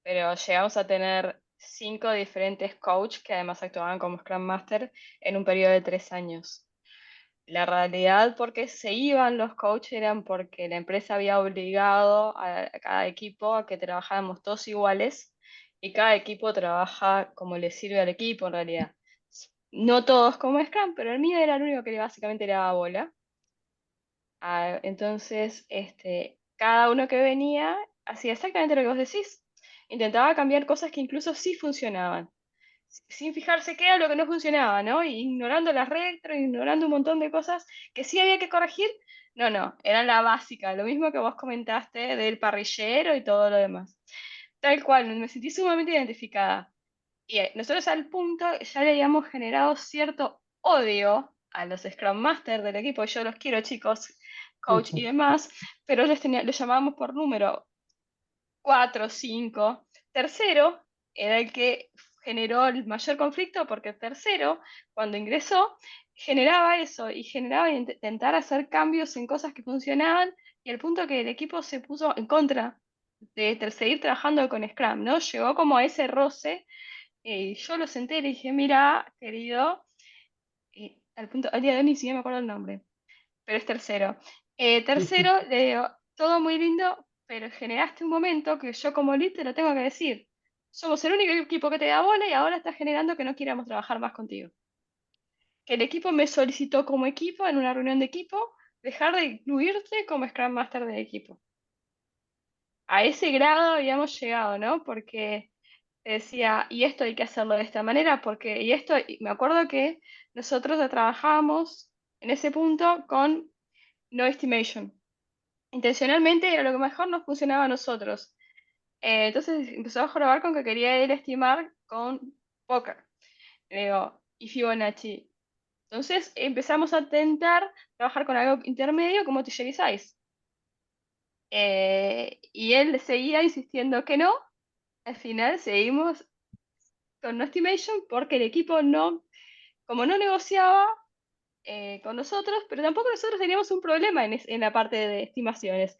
pero llegamos a tener 5 diferentes coaches que además actuaban como Scrum Master en un periodo de 3 años. La realidad por qué se iban los coaches eran porque la empresa había obligado a cada equipo a que trabajáramos todos iguales y cada equipo trabaja como le sirve al equipo en realidad. No todos como Scrum, pero el mío era el único que básicamente le daba bola. Entonces, cada uno que venía hacía exactamente lo que vos decís. Intentaba cambiar cosas que incluso sí funcionaban, sin fijarse qué era lo que no funcionaba, ¿no? Y ignorando las retro, ignorando un montón de cosas que sí había que corregir. No, era la básica, lo mismo que vos comentaste del parrillero y todo lo demás. Tal cual, me sentí sumamente identificada. Y nosotros al punto ya le habíamos generado cierto odio a los Scrum Master del equipo. Yo los quiero, chicos, coach y demás, pero los llamábamos por número 4, 5. Tercero era el que generó el mayor conflicto porque tercero, cuando ingresó, generaba eso y generaba intentar hacer cambios en cosas que funcionaban y al punto que el equipo se puso en contra de seguir trabajando con Scrum, ¿no? Llegó como a ese roce y yo lo senté y le dije, mira, querido, y al día de hoy ni siquiera me acuerdo el nombre, pero es tercero. Tercero, le digo, todo muy lindo, pero generaste un momento que yo como lead te lo tengo que decir. Somos el único equipo que te da bola y ahora estás generando que no quieramos trabajar más contigo. Que el equipo me solicitó como equipo, en una reunión de equipo, dejar de incluirte como Scrum Master del equipo. A ese grado habíamos llegado, ¿no? Porque decía, y esto hay que hacerlo de esta manera, porque, y me acuerdo que nosotros trabajábamos en ese punto con no estimation. Intencionalmente era lo que mejor nos funcionaba a nosotros. Entonces empezó a jorobar con que quería él estimar con Poker. Le digo, y Fibonacci. Entonces empezamos a intentar trabajar con algo intermedio como Tillery Size. Y él seguía insistiendo que no. Al final seguimos con no estimation porque el equipo no, como no negociaba con nosotros, pero tampoco nosotros teníamos un problema en la parte de estimaciones.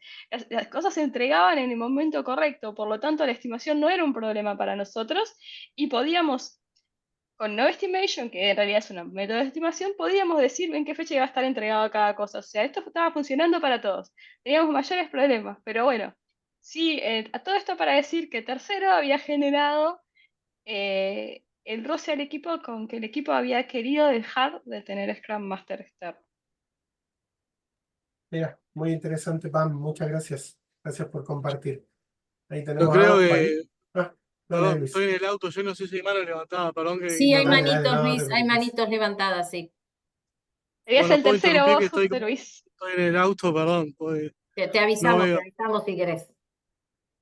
Las cosas se entregaban en el momento correcto, por lo tanto la estimación no era un problema para nosotros y podíamos, con no estimation, que en realidad es un método de estimación, podíamos decir en qué fecha iba a estar entregado cada cosa. O sea, esto estaba funcionando para todos. Teníamos mayores problemas, pero bueno, sí, a todo esto para decir que tercero había generado el roce al equipo con que el equipo había querido dejar de tener Scrum Master externo. Mira, muy interesante, Pam. Muchas gracias. Gracias por compartir. Ahí Yo tenemos creo a Juan. que, Ah, dale, perdón, Luis. estoy en el auto, yo no sé si hay mano levantada, perdón que Sí, hay Dale, interrumpa. dale, manitos, no te Luis, hay preocupes. manitos levantadas, sí. Serías Bueno, el puedo tercero interrumpir que vos, José Luis. estoy en el auto, perdón, pues, Te no avisamos, te veo. avisamos si querés.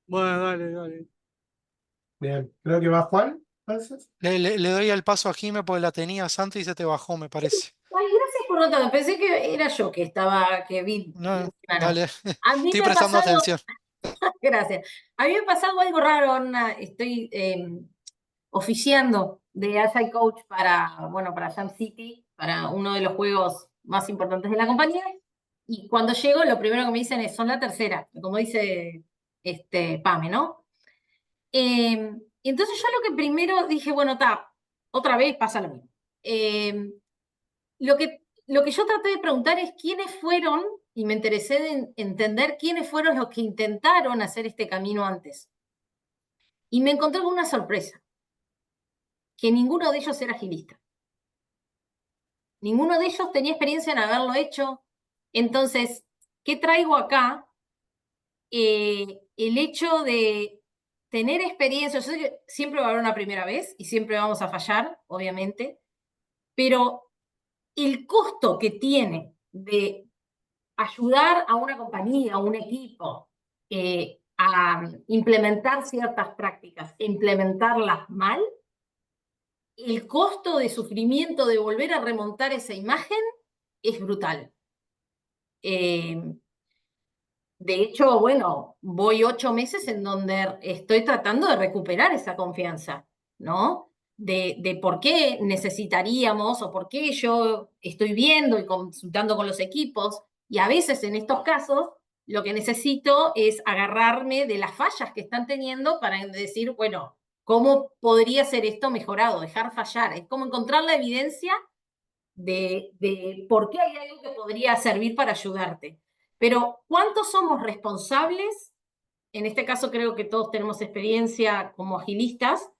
Bueno, dale. Bien, creo que va Juan, entonces. Le doy el paso a Jime porque la tenías antes y se te bajó, me parece. Ay, gracias por notarme. Pensé que era yo que estaba, que vi No, mi mano. dale, A mí estoy me ha prestando pasado, atención. gracias. A mí me ha pasado algo raro, estoy oficiando de Agile Coach para, bueno, para Jam City, para uno de los juegos más importantes de la compañía. Y cuando llego, lo primero que me dicen es, son la tercera, como dice Pame, ¿no? Entonces yo lo que primero dije, bueno, otra vez pasa lo mismo. Lo que yo traté de preguntar es quiénes fueron, y me interesé en entender quiénes fueron los que intentaron hacer este camino antes. Y me encontré con una sorpresa, que ninguno de ellos era agilista. Ninguno de ellos tenía experiencia en haberlo hecho. Entonces, ¿qué traigo acá? El hecho de tener experiencia, yo sé que siempre va a haber una primera vez y siempre vamos a fallar, obviamente, pero el costo que tiene de ayudar a una compañía, a un equipo, a implementar ciertas prácticas, e implementarlas mal, el costo de sufrimiento de volver a remontar esa imagen es brutal. De hecho, bueno, voy 8 meses en donde estoy tratando de recuperar esa confianza, ¿no? De por qué necesitaríamos o por qué yo estoy viendo y consultando con los equipos, y a veces en estos casos lo que necesito es agarrarme de las fallas que están teniendo para decir, bueno, ¿cómo podría ser esto mejorado? Dejar fallar. Es como encontrar la evidencia de por qué hay algo que podría servir para ayudarte. Pero ¿cuántos somos responsables? En este caso creo que todos tenemos experiencia como agilistas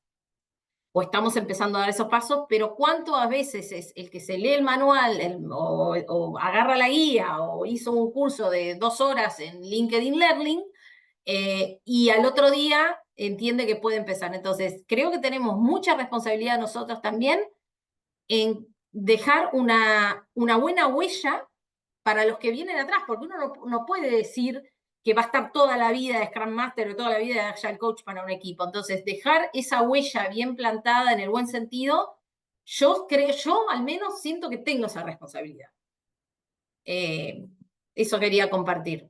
o estamos empezando a dar esos pasos, pero ¿cuánto a veces es el que se lee el manual o agarra la guía o hizo un curso de 2 horas en LinkedIn Learning y al otro día entiende que puede empezar? Entonces, creo que tenemos mucha responsabilidad nosotros también en dejar una buena huella para los que vienen atrás, porque uno no puede decir que va a estar toda la vida de Scrum Master o toda la vida de Agile Coach para un equipo. Entonces, dejar esa huella bien plantada en el buen sentido, yo al menos siento que tengo esa responsabilidad. Eso quería compartir.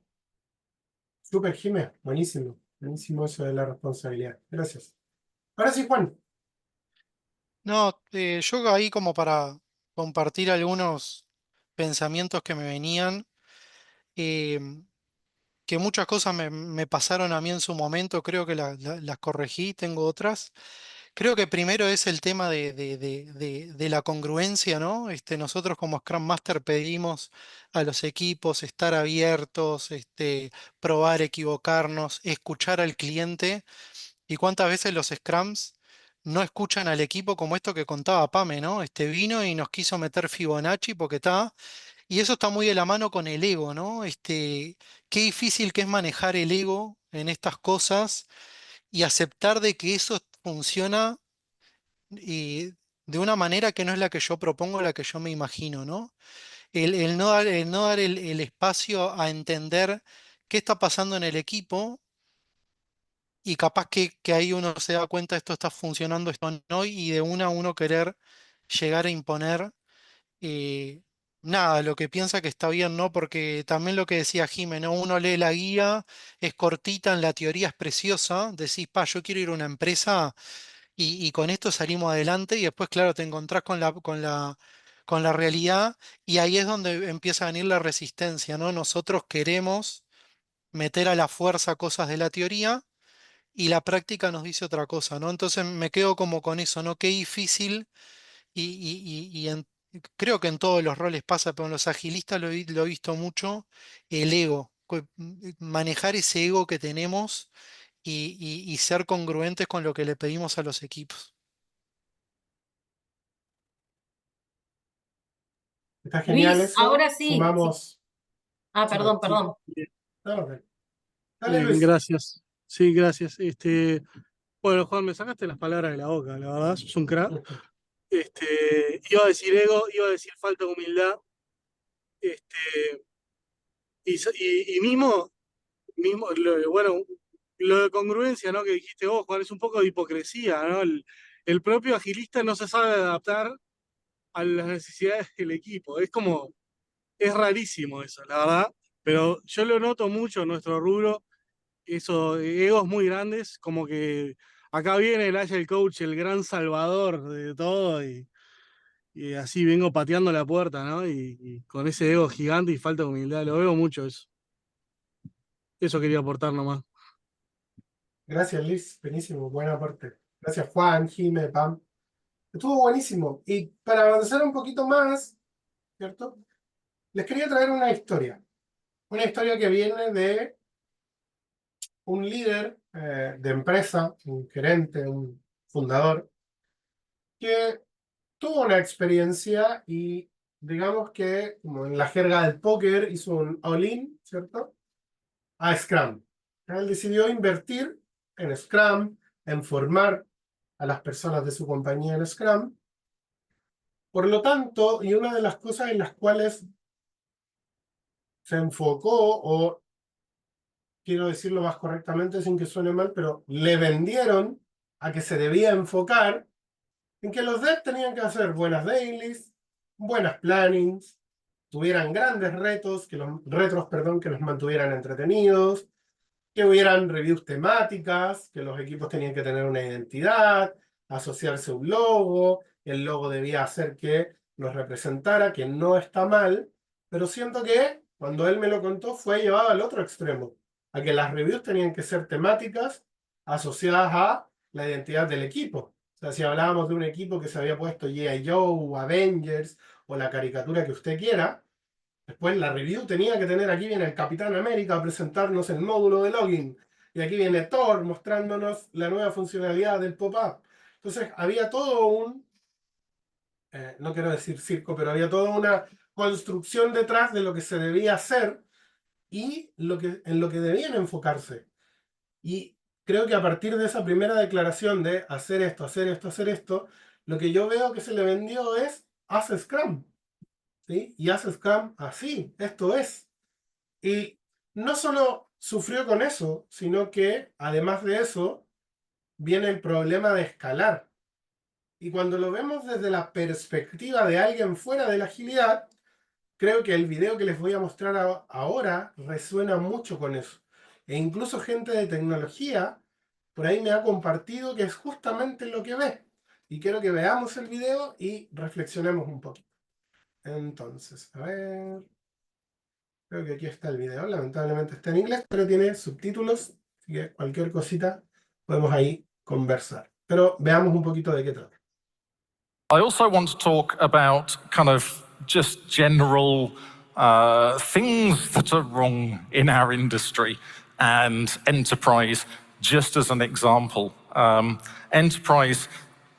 Súper, Jimé, buenísimo. Buenísimo eso de la responsabilidad. Gracias. Ahora sí, Juan. No, yo ahí como para compartir algunos pensamientos que me venían, eh, que muchas cosas me pasaron a mí en su momento, creo que las corregí, tengo otras. Creo que primero es el tema de la congruencia, ¿no? Nosotros como Scrum Master pedimos a los equipos estar abiertos, probar, equivocarnos, escuchar al cliente. ¿Y cuántas veces los Scrums no escuchan al equipo como esto que contaba Pame, ¿no? Vino y nos quiso meter Fibonacci porque está. Y eso está muy de la mano con el ego, ¿no? Qué difícil que es manejar el ego en estas cosas y aceptar de que eso funciona y de una manera que no es la que yo propongo, la que yo me imagino, ¿no? El no dar el espacio a entender qué está pasando en el equipo y capaz que ahí uno se da cuenta esto está funcionando, esto no, y de una uno querer llegar a imponer eh, nada, lo que piensa que está bien, ¿no? Porque también lo que decía Jimé, ¿no? Uno lee la guía, es cortita, en la teoría es preciosa, decís, yo quiero ir a una empresa y con esto salimos adelante y después, claro, te encontrás con la realidad y ahí es donde empieza a venir la resistencia, ¿no? Nosotros queremos meter a la fuerza cosas de la teoría y la práctica nos dice otra cosa, ¿no? Entonces me quedo como con eso, ¿no? Qué difícil y creo que en todos los roles pasa, pero en los agilistas lo he visto mucho, el ego, manejar ese ego que tenemos y ser congruentes con lo que le pedimos a los equipos. Está genial Luis, eso. ahora sí. Sumamos. Perdón, Sí. perdón. Ah, ok. Dale, Luis. Gracias. Sí, gracias. Bueno, Juan, me sacaste las palabras de la boca, la verdad, sos un crack. Iba a decir ego, iba a decir falta de humildad. Este, y mismo bueno, lo de congruencia, ¿no? Que dijiste vos, Juan, es un poco de hipocresía, ¿no? El propio agilista no se sabe adaptar a las necesidades del equipo. Es rarísimo eso, la verdad. Pero yo lo noto mucho en nuestro rubro, eso, egos muy grandes, como que acá viene el Agile Coach, el gran salvador de todo, y así vengo pateando la puerta, ¿no? Y con ese ego gigante y falta de humildad, lo veo mucho eso. Eso quería aportar nomás. Gracias, Liz. Buenísimo, buena parte. Gracias, Juan, Jimé, Pam. Estuvo buenísimo. Y para avanzar un poquito más, ¿cierto? Les quería traer una historia. Una historia que viene de un líder de empresa, un gerente, un fundador, que tuvo una experiencia y digamos que, como en la jerga del póker, hizo un all-in, ¿cierto? A Scrum. Él decidió invertir en Scrum, en formar a las personas de su compañía en Scrum, Por lo tanto, y una de las cosas en las cuales se enfocó, o quiero decirlo más correctamente sin que suene mal, pero le vendieron a que se debía enfocar en que los devs tenían que hacer buenas dailies, buenas plannings, tuvieran grandes retros, que los mantuvieran entretenidos, que hubieran reviews temáticas, que los equipos tenían que tener una identidad, asociarse a un logo, el logo debía hacer que los representara, que no está mal, pero siento que cuando él me lo contó fue llevado al otro extremo, a que las reviews tenían que ser temáticas asociadas a la identidad del equipo. O sea, si hablábamos de un equipo que se había puesto G.I. Joe o Avengers o la caricatura que usted quiera, después la review tenía que tener, aquí viene el Capitán América a presentarnos el módulo de login, y aquí viene Thor mostrándonos la nueva funcionalidad del pop-up. Entonces había todo un, no quiero decir circo, pero había toda una construcción detrás de lo que se debía hacer y en lo que debían enfocarse. Y creo que a partir de esa primera declaración de hacer esto, hacer esto, hacer esto, lo que yo veo que se le vendió es haz Scrum. ¿Sí? Y haz Scrum así, esto es. Y no solo sufrió con eso, sino que además de eso viene el problema de escalar. Y cuando lo vemos desde la perspectiva de alguien fuera de la agilidad, creo que el video que les voy a mostrar ahora resuena mucho con eso. E incluso gente de tecnología por ahí me ha compartido que es justamente lo que ve. Y quiero que veamos el video y reflexionemos un poquito. Entonces, a ver... Creo que aquí está el video. Lamentablemente está en inglés, pero tiene subtítulos. Así que cualquier cosita podemos ahí conversar. Pero veamos un poquito de qué trata. I also want to talk about kind of just general things that are wrong in our industry and enterprise, just as an example. Enterprise,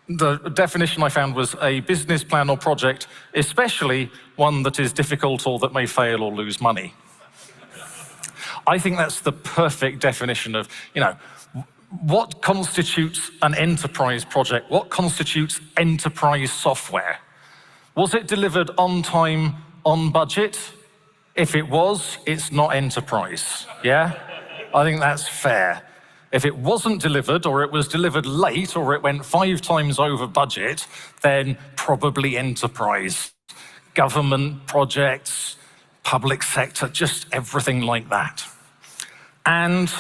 the definition I found was a business plan or project, especially one that is difficult or that may fail or lose money. I think that's the perfect definition of, what constitutes an enterprise project? What constitutes enterprise software? Was it delivered on time, on budget? If it was, it's not enterprise, yeah? I think that's fair. If it wasn't delivered, or it was delivered late, or it went 5 times over budget, then probably enterprise. Government projects, public sector, just everything like that. And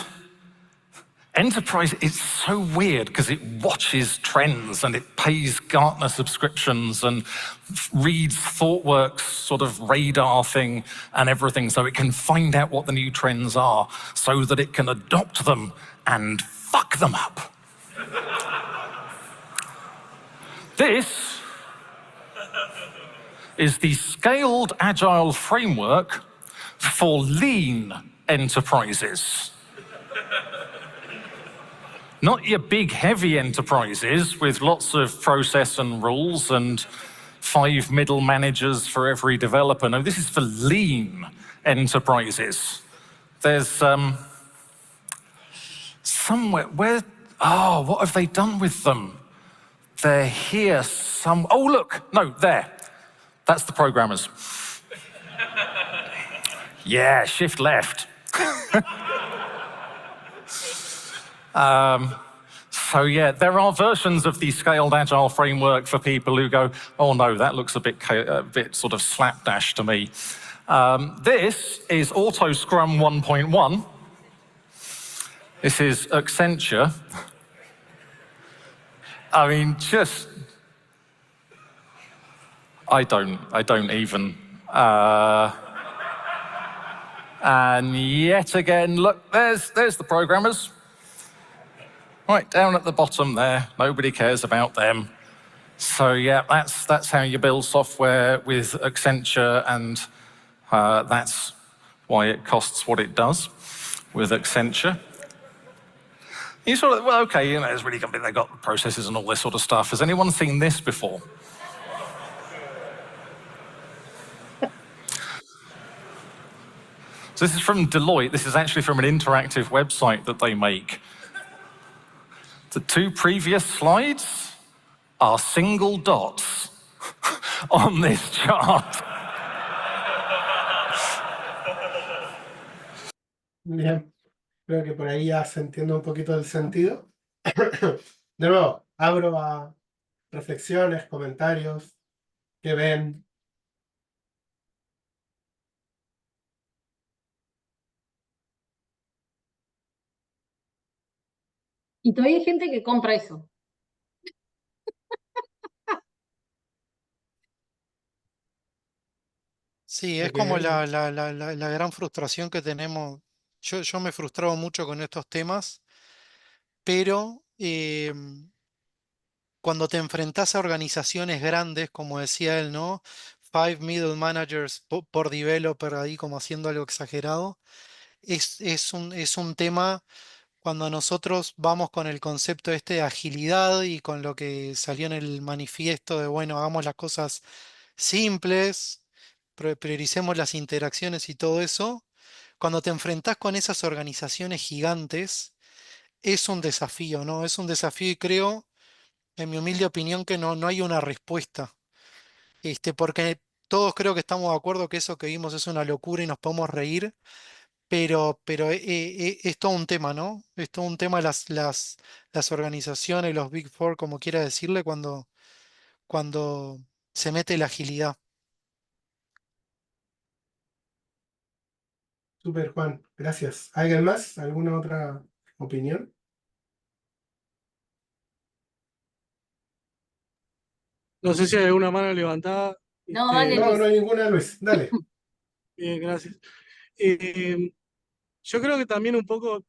enterprise is so weird because it watches trends and it pays Gartner subscriptions and reads ThoughtWorks sort of radar thing and everything, so it can find out what the new trends are so that it can adopt them and fuck them up. This is the Scaled Agile Framework for lean enterprises. Not your big, heavy enterprises with lots of process and rules and 5 middle managers for every developer. No, this is for lean enterprises. There's somewhere, what have they done with them? They're here oh, look, no, there. That's the programmers. Yeah, shift left. So yeah, there are versions of the Scaled Agile Framework for people who go, oh no, that looks a bit sort of slapdash to me. This is Auto Scrum 1.1. This is Accenture. I mean, just, I don't even. And yet again, look, there's the programmers. Right down at the bottom there, nobody cares about them. So yeah, that's how you build software with Accenture, and that's why it costs what it does with Accenture. You sort of, well, okay, it's really good, they've got processes and all this sort of stuff. Has anyone seen this before? So this is from Deloitte. This is actually from an interactive website that they make. The 2 previous slides are single dots. on this chart. Bien, creo que por ahí ya se entiende un poquito el sentido. De nuevo, abro a reflexiones, comentarios, que ven. Y todavía hay gente que compra eso. Sí, de es como que- la gran frustración que tenemos. Yo me frustraba mucho con estos temas, pero cuando te enfrentás a organizaciones grandes, como decía él, ¿no? Five middle managers por developer, ahí como haciendo algo exagerado, es un tema cuando nosotros vamos con el concepto este de agilidad y con lo que salió en el manifiesto de, bueno, hagamos las cosas simples, prioricemos las interacciones y todo eso. Cuando te enfrentás con esas organizaciones gigantes, es un desafío, ¿no? Es un desafío y creo, en mi humilde opinión, que no hay una respuesta. Porque todos creo que estamos de acuerdo que eso que vimos es una locura y nos podemos reír, pero es todo un tema, ¿no? Es todo un tema las organizaciones, los Big Four, como quiera decirle, cuando se mete la agilidad. Super Juan, gracias. ¿Alguien más? ¿Alguna otra opinión? No sé si hay alguna mano levantada. No, dale, No, Luis. no hay ninguna, Luis. Dale. Bien, gracias. Eh, yo creo que también un poco,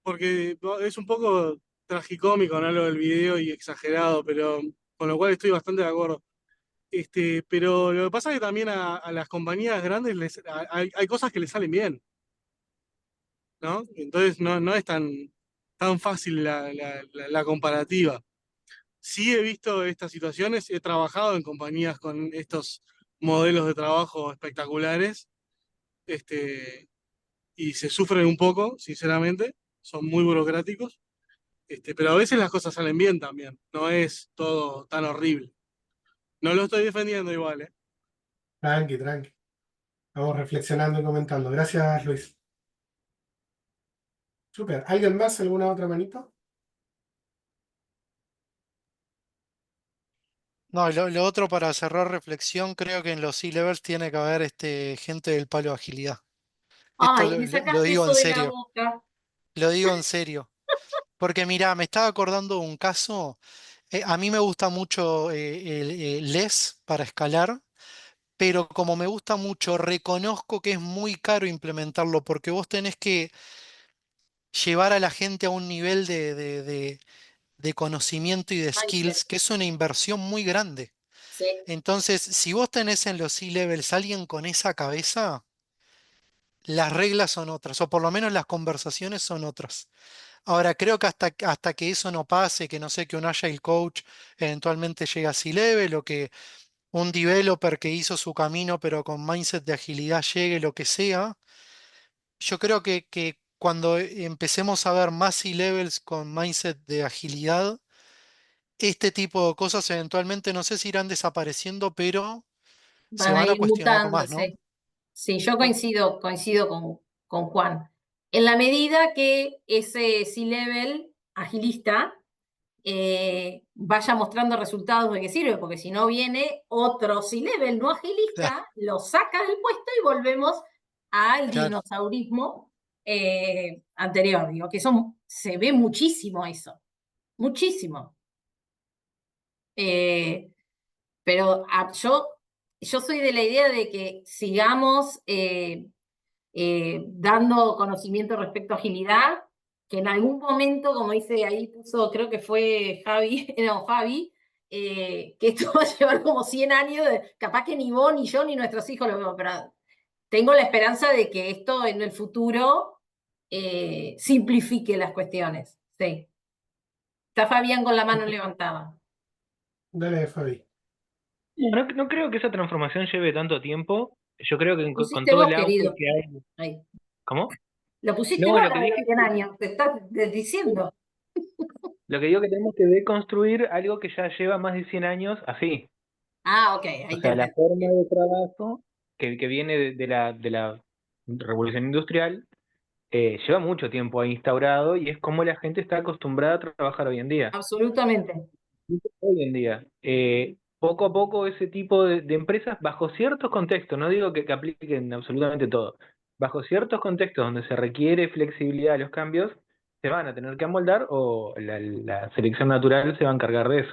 porque es un poco tragicómico, ¿no? Lo del video y exagerado, pero con lo cual estoy bastante de acuerdo. Pero lo que pasa es que también a las compañías grandes hay cosas que les salen bien, ¿no? Entonces no es tan fácil la comparativa. Sí he visto estas situaciones, he trabajado en compañías con estos modelos de trabajo espectaculares, y se sufren un poco, sinceramente, son muy burocráticos, pero a veces las cosas salen bien también, no es todo tan horrible. No lo estoy defendiendo igual, ¿eh? Tranqui, tranqui. Vamos reflexionando y comentando. Gracias, Luis. Super. ¿Alguien más? ¿Alguna otra manito? No, lo otro para cerrar reflexión, creo que en los C-levels tiene que haber gente del palo de agilidad. Esto Ay, me lo sacaste digo eso en de la serio, boca. lo digo en serio. Porque mira, me estaba acordando de un caso, a mí me gusta mucho LESS para escalar, pero como me gusta mucho, reconozco que es muy caro implementarlo porque vos tenés que llevar a la gente a un nivel de conocimiento y de Mindset. skills que es una inversión muy grande. Sí, Entonces, si vos tenés en los C-levels alguien con esa cabeza, las reglas son otras, o por lo menos las conversaciones son otras. Ahora, creo que hasta que eso no pase, que no sé, que un Agile Coach eventualmente llegue a C-level o que un developer que hizo su camino pero con mindset de agilidad llegue, lo que sea, yo creo que cuando empecemos a ver más C-levels con mindset de agilidad, este tipo de cosas eventualmente no sé si irán desapareciendo, pero se van a van a ir cuestionar más, ¿no? mutándose. Sí, yo coincido con Juan. En la medida que ese C-Level agilista vaya mostrando resultados de que sirve, porque si no viene otro C-Level no Claro, agilista, lo saca del puesto y volvemos al claro. dinosaurismo anterior. Digo, que se ve muchísimo eso, muchísimo. Eh, pero yo soy de la idea de que sigamos dando conocimiento respecto a agilidad, que en algún momento, como dice ahí, creo que fue Javi, no, Fabi, que esto va a llevar como 100 años, capaz que ni vos, ni yo, ni nuestros hijos lo vemos, pero tengo la esperanza de que esto en el futuro simplifique las cuestiones. Sí. Está Fabián con la mano levantada. Dale, Fabi. No creo que esa transformación lleve tanto tiempo. Yo creo que con Pusiste todo vos, el auge querido. que hay. Ahí. ¿Cómo? Lo pusiste No, vos lo a que la dije de es 100 que, años, te estás diciendo. lo que digo que tenemos que deconstruir algo que ya lleva más de 100 años así. Ah, ok, ahí O te sea, la entendí. forma de trabajo que viene de la revolución industrial lleva mucho tiempo instaurado y es como la gente está acostumbrada a trabajar hoy en día. Absolutamente. Hoy en día, poco a poco ese tipo de empresas, bajo ciertos contextos, no digo que apliquen absolutamente todo, bajo ciertos contextos donde se requiere flexibilidad a los cambios, se van a tener que amoldar o la selección natural se va a encargar de eso.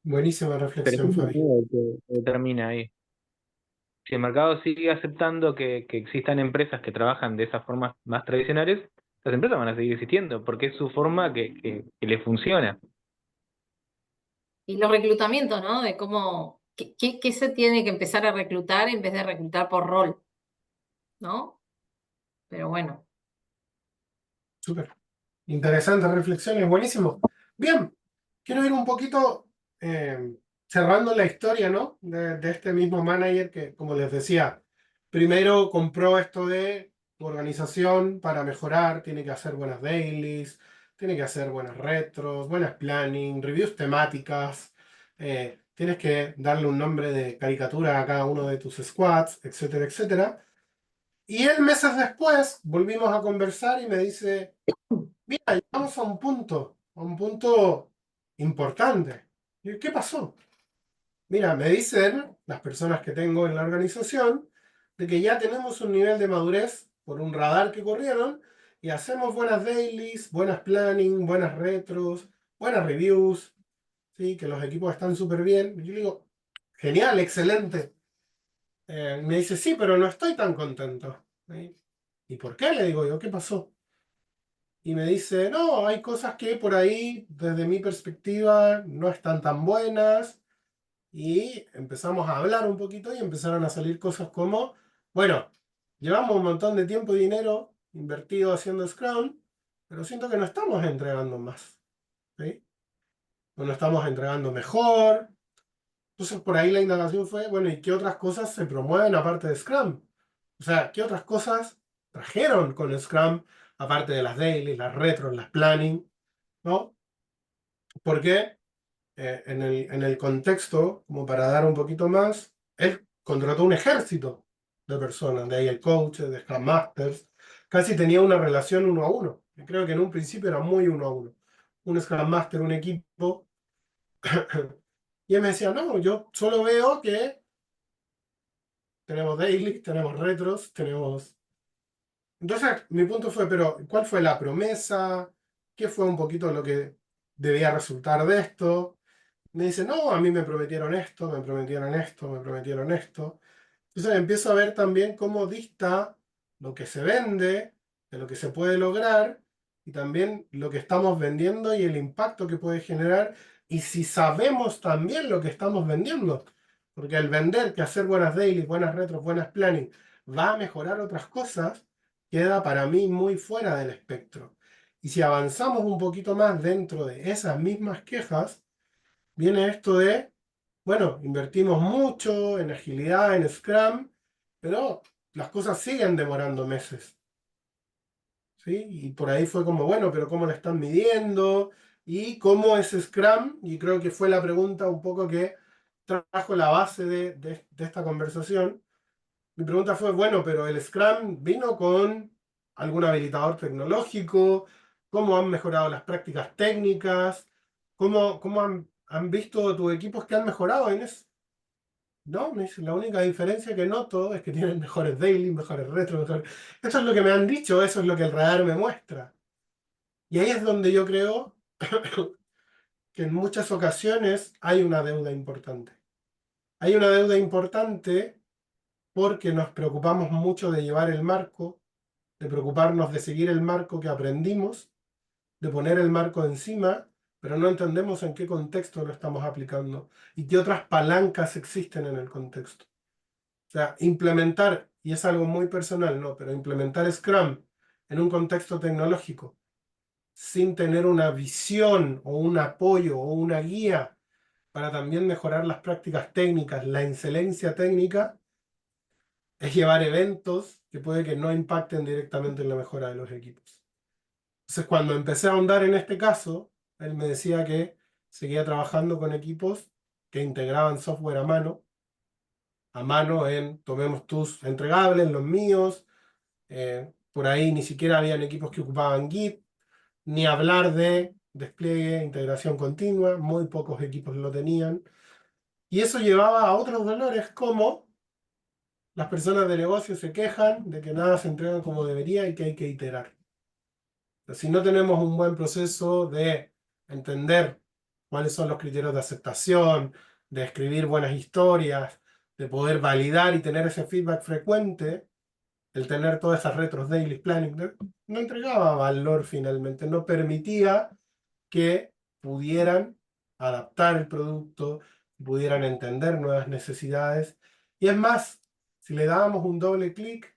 Buenísima Pero es reflexión, el Fabi. mercado el que determina ahí. Si el mercado sigue aceptando que existan empresas que trabajan de esas formas más tradicionales, las empresas van a seguir existiendo, porque es su forma que le funciona. Y los reclutamientos, ¿no? De cómo, qué se tiene que empezar a reclutar en vez de reclutar por rol, ¿no? Pero bueno. Súper. Interesantes reflexiones, buenísimo. Bien, quiero ir un poquito cerrando la historia, ¿no? De este mismo manager que, como les decía, primero compró esto de tu organización para mejorar, tiene que hacer buenas dailies, tiene que hacer buenas retros, buenas planning, reviews temáticas, tienes que darle un nombre de caricatura a cada uno de tus squads, etcétera, etcétera. Y él meses después volvimos a conversar y me dice, mira, llegamos a un punto importante. Y, ¿qué pasó? Mira, me dicen las personas que tengo en la organización de que ya tenemos un nivel de madurez por un radar que corrieron y hacemos buenas dailies, buenas planning, buenas retros, buenas reviews, ¿sí? Que los equipos están súper bien. Y yo le digo, genial, excelente. Me dice, sí, pero no estoy tan contento. ¿Sí? ¿Y por qué? Le digo yo, ¿qué pasó? Y me dice, no, hay cosas que por ahí, desde mi perspectiva, no están tan buenas. Y empezamos a hablar un poquito y empezaron a salir cosas como, bueno, llevamos un montón de tiempo y dinero invertido haciendo Scrum, pero siento que no estamos entregando más. ¿Sí? O no estamos entregando mejor. Entonces por ahí la indagación fue, bueno, ¿y qué otras cosas se promueven aparte de Scrum? O sea, ¿qué otras cosas trajeron con el Scrum aparte de las dailies, las retros, las planning? ¿No? Porque en el contexto, como para dar un poquito más, él contrató un ejército de personas, de ahí el coach, de Scrum Masters, casi tenía una relación uno a uno. Yo creo que en un principio era muy uno a uno. Un Scrum Master, un equipo. Y él me decía, no, yo solo veo que tenemos daily, tenemos retros, tenemos... Entonces, mi punto fue, pero ¿cuál fue la promesa? ¿Qué fue un poquito lo que debía resultar de esto? Me dice, no, a mí me prometieron esto, me prometieron esto, me prometieron esto. Entonces empiezo a ver también cómo dista lo que se vende, de lo que se puede lograr, y también lo que estamos vendiendo y el impacto que puede generar, y si sabemos también lo que estamos vendiendo. Porque el vender que hacer buenas dailies, buenas retros, buenas planning, va a mejorar otras cosas, queda para mí muy fuera del espectro. Y si avanzamos un poquito más dentro de esas mismas quejas, viene esto de, bueno, invertimos mucho en agilidad, en Scrum, pero las cosas siguen demorando meses, ¿sí? Y por ahí fue como, bueno, pero ¿cómo lo están midiendo? ¿Y cómo es Scrum? Y creo que fue la pregunta un poco que trajo la base de esta conversación. Mi pregunta fue, bueno, pero el Scrum vino con algún habilitador tecnológico, cómo han mejorado las prácticas técnicas, cómo han visto tus equipos que han mejorado en eso. No, me dice, la única diferencia que noto es que tienen mejores daily, mejores retro, mejores... Eso es lo que me han dicho, eso es lo que el radar me muestra. Y ahí es donde yo creo que en muchas ocasiones hay una deuda importante. Hay una deuda importante porque nos preocupamos mucho de llevar el marco, de preocuparnos de seguir el marco que aprendimos, de poner el marco encima, pero no entendemos en qué contexto lo estamos aplicando y qué otras palancas existen en el contexto. O sea, implementar, y es algo muy personal, ¿no? Pero implementar Scrum en un contexto tecnológico sin tener una visión o un apoyo o una guía para también mejorar las prácticas técnicas, la excelencia técnica, es llevar eventos que puede que no impacten directamente en la mejora de los equipos. Entonces, cuando empecé a ahondar en este caso, él me decía que seguía trabajando con equipos que integraban software a mano en, tomemos tus entregables, los míos, por ahí ni siquiera habían equipos que ocupaban Git, ni hablar de despliegue, integración continua, muy pocos equipos lo tenían. Y eso llevaba a otros dolores como las personas de negocio se quejan de que nada se entrega como debería y que hay que iterar. Si no tenemos un buen proceso de entender cuáles son los criterios de aceptación, de escribir buenas historias, de poder validar y tener ese feedback frecuente, el tener todas esas retros daily planning, no entregaba valor finalmente, no permitía que pudieran adaptar el producto, pudieran entender nuevas necesidades. Y es más, si le dábamos un doble clic,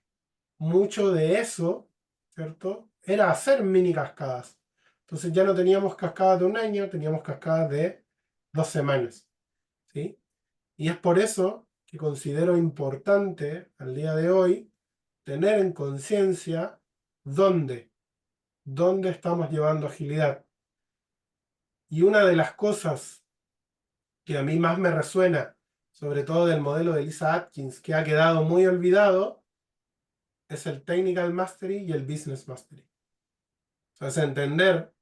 mucho de eso, ¿cierto?, era hacer mini cascadas. Entonces ya no teníamos cascadas de un año, teníamos cascadas de 2 semanas, ¿sí? Y es por eso que considero importante al día de hoy tener en conciencia dónde estamos llevando agilidad. Y una de las cosas que a mí más me resuena, sobre todo del modelo de Lisa Atkins, que ha quedado muy olvidado, es el Technical Mastery y el Business Mastery. O sea, es entender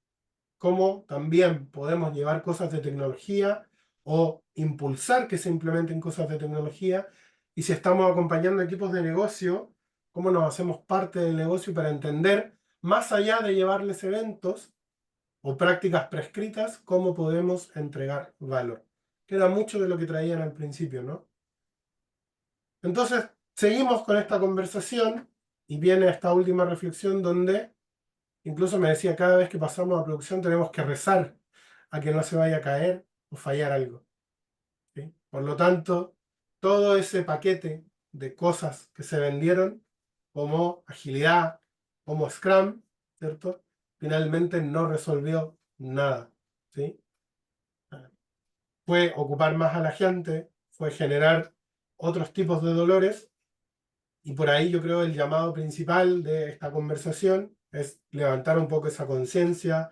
cómo también podemos llevar cosas de tecnología o impulsar que se implementen cosas de tecnología, y si estamos acompañando equipos de negocio, cómo nos hacemos parte del negocio para entender, más allá de llevarles eventos o prácticas prescritas, cómo podemos entregar valor. Queda mucho de lo que traían al principio, ¿no? Entonces, seguimos con esta conversación y viene esta última reflexión donde incluso me decía, cada vez que pasamos a producción tenemos que rezar a que no se vaya a caer o fallar algo, ¿sí? Por lo tanto, todo ese paquete de cosas que se vendieron, como agilidad, como Scrum, ¿cierto?, finalmente no resolvió nada, ¿sí? Fue ocupar más a la gente, fue generar otros tipos de dolores, y por ahí yo creo el llamado principal de esta conversación es levantar un poco esa conciencia,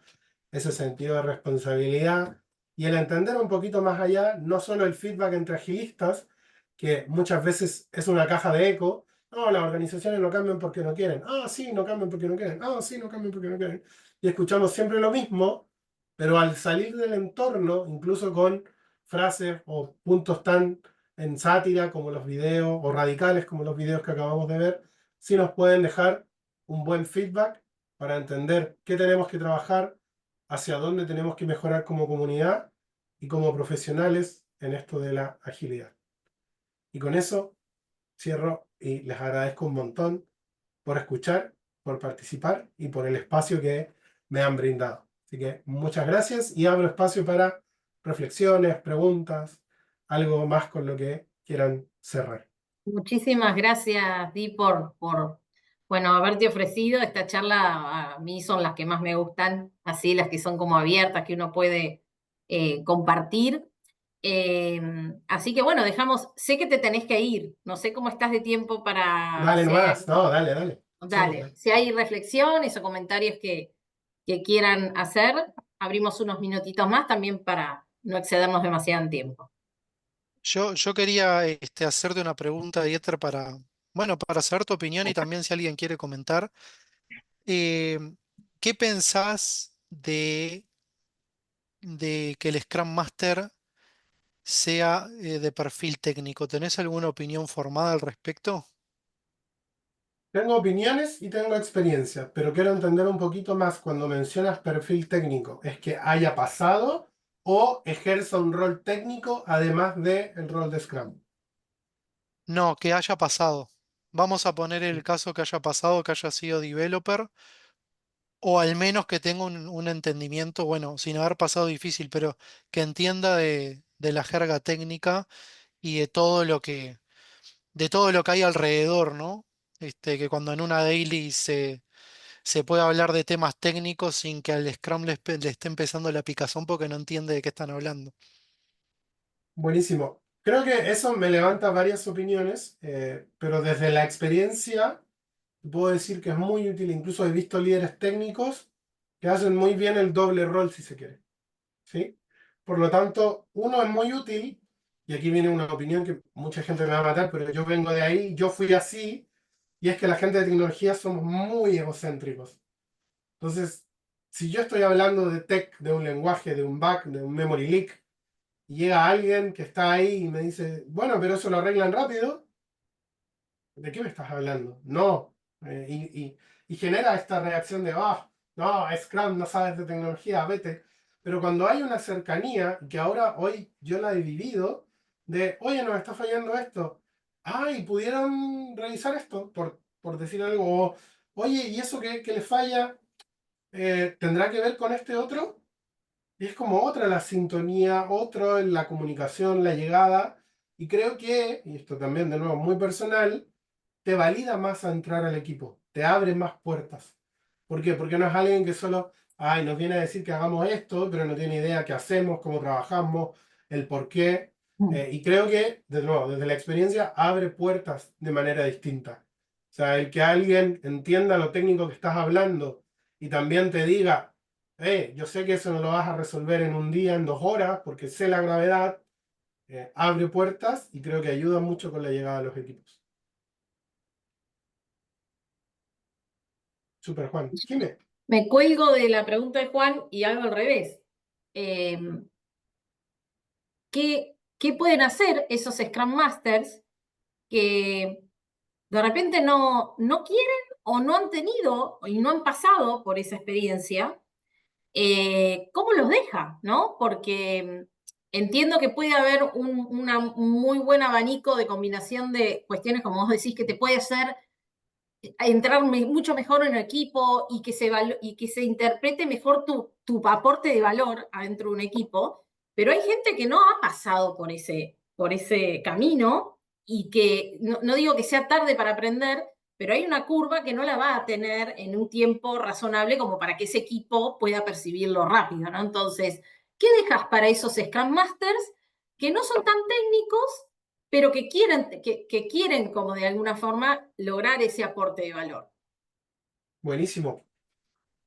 ese sentido de responsabilidad, y el entender un poquito más allá, no solo el feedback entre agilistas, que muchas veces es una caja de eco. No, las organizaciones no cambian porque no quieren. Ah, sí, no cambian porque no quieren. Ah, sí, no cambian porque no quieren. Y escuchamos siempre lo mismo, pero al salir del entorno, incluso con frases o puntos tan en sátira como los videos, o radicales como los videos que acabamos de ver, sí nos pueden dejar un buen feedback para entender qué tenemos que trabajar, hacia dónde tenemos que mejorar como comunidad y como profesionales en esto de la agilidad. Y con eso cierro y les agradezco un montón por escuchar, por participar y por el espacio que me han brindado. Así que muchas gracias y abro espacio para reflexiones, preguntas, algo más con lo que quieran cerrar. Muchísimas gracias, Di, bueno, haberte ofrecido. Esta charla a mí son las que más me gustan, así las que son como abiertas, que uno puede compartir. Así que bueno, sé que te tenés que ir, no sé cómo estás de tiempo para... Dale nomás, no, dale. Dale, Sí. si hay reflexiones o comentarios que quieran hacer, abrimos unos minutitos más también para no excedernos demasiado en tiempo. Yo quería hacerte una pregunta, Dieter, para saber tu opinión y también si alguien quiere comentar. Eh, ¿Qué pensás de que el Scrum Master sea de perfil técnico? ¿Tenés alguna opinión formada al respecto? Tengo opiniones y tengo experiencia, pero quiero entender un poquito más cuando mencionas perfil técnico. ¿Es que haya pasado o ejerza un rol técnico además del rol de Scrum? No, que haya pasado. Vamos a poner el caso que haya pasado, que haya sido developer, o al menos que tenga un entendimiento, bueno, sin haber pasado difícil, pero que entienda de la jerga técnica y de todo lo que hay alrededor, ¿no? Que cuando en una daily se puede hablar de temas técnicos sin que al Scrum le esté empezando la picazón porque no entiende de qué están hablando. Buenísimo. Creo que eso me levanta varias opiniones, pero desde la experiencia puedo decir que es muy útil. Incluso he visto líderes técnicos que hacen muy bien el doble rol, si se quiere, ¿sí? Por lo tanto, uno es muy útil y aquí viene una opinión que mucha gente me va a matar, pero yo vengo de ahí, yo fui así, y es que la gente de tecnología somos muy egocéntricos. Entonces, si yo estoy hablando de tech, de un lenguaje, de un bug, de un memory leak, y llega alguien que está ahí y me dice, bueno, pero eso lo arreglan rápido, ¿de qué me estás hablando? No. Y genera esta reacción de, no, Scrum, no sabes de tecnología, vete. Pero cuando hay una cercanía, que ahora hoy yo la he vivido, de, oye, nos está fallando esto. Ay, ¿pudieran revisar esto? Por decir algo. O, oye, ¿y eso que les falla tendrá que ver con este otro? Y es como otra la sintonía, otro en la comunicación, la llegada. Y creo que, y esto también de nuevo muy personal, te valida más a entrar al equipo, te abre más puertas. ¿Por qué? Porque no es alguien que solo, ay, nos viene a decir que hagamos esto, pero no tiene idea qué hacemos, cómo trabajamos, el por qué. Y creo que, de nuevo, desde la experiencia, abre puertas de manera distinta. O sea, el que alguien entienda lo técnico que estás hablando y también te diga, yo sé que eso no lo vas a resolver en un día, en 2 horas, porque sé la gravedad, abre puertas y creo que ayuda mucho con la llegada de los equipos. Super Juan. Jimé. Me cuelgo de la pregunta de Juan y hago al revés. ¿Qué pueden hacer esos Scrum Masters que de repente no quieren o no han tenido y no han pasado por esa experiencia? ¿Cómo los deja? ¿No? Porque entiendo que puede haber un muy buen abanico de combinación de cuestiones, como vos decís, que te puede hacer entrar mucho mejor en el equipo y que se interprete mejor tu aporte de valor adentro de un equipo, pero hay gente que no ha pasado por ese camino y que, no digo que sea tarde para aprender, pero hay una curva que no la va a tener en un tiempo razonable como para que ese equipo pueda percibirlo rápido, ¿no? Entonces, ¿qué dejas para esos Scrum Masters que no son tan técnicos, pero que quieren como de alguna forma lograr ese aporte de valor? Buenísimo.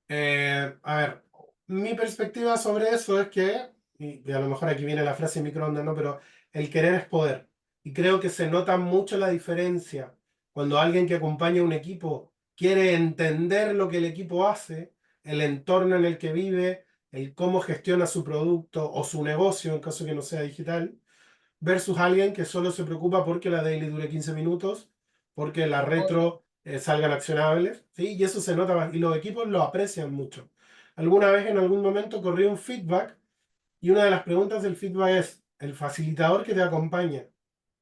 A ver, mi perspectiva sobre eso es que, y a lo mejor aquí viene la frase microondas, ¿no? Pero el querer es poder. Y creo que se nota mucho la diferencia cuando alguien que acompaña a un equipo quiere entender lo que el equipo hace, el entorno en el que vive, el cómo gestiona su producto o su negocio, en caso que no sea digital, versus alguien que solo se preocupa porque la daily dure 15 minutos, porque la retro salgan accionables, ¿sí? Y eso se nota y los equipos lo aprecian mucho. Alguna vez en algún momento corrí un feedback y una de las preguntas del feedback es, ¿el facilitador que te acompaña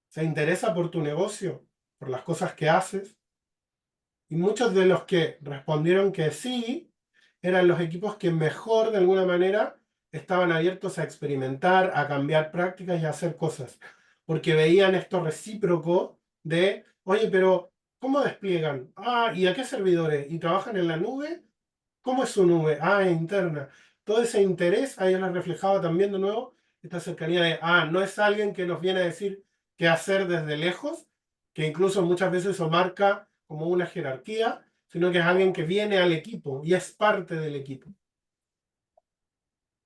se interesa por tu negocio, por las cosas que haces? Y muchos de los que respondieron que sí, eran los equipos que mejor de alguna manera estaban abiertos a experimentar, a cambiar prácticas y a hacer cosas. Porque veían esto recíproco de, oye, pero ¿cómo despliegan? Ah, ¿y a qué servidores? ¿Y trabajan en la nube? ¿Cómo es su nube? Ah, interna. Todo ese interés, ahí nos reflejaba también de nuevo esta cercanía de, no es alguien que nos viene a decir qué hacer desde lejos, que incluso muchas veces eso marca como una jerarquía, sino que es alguien que viene al equipo y es parte del equipo.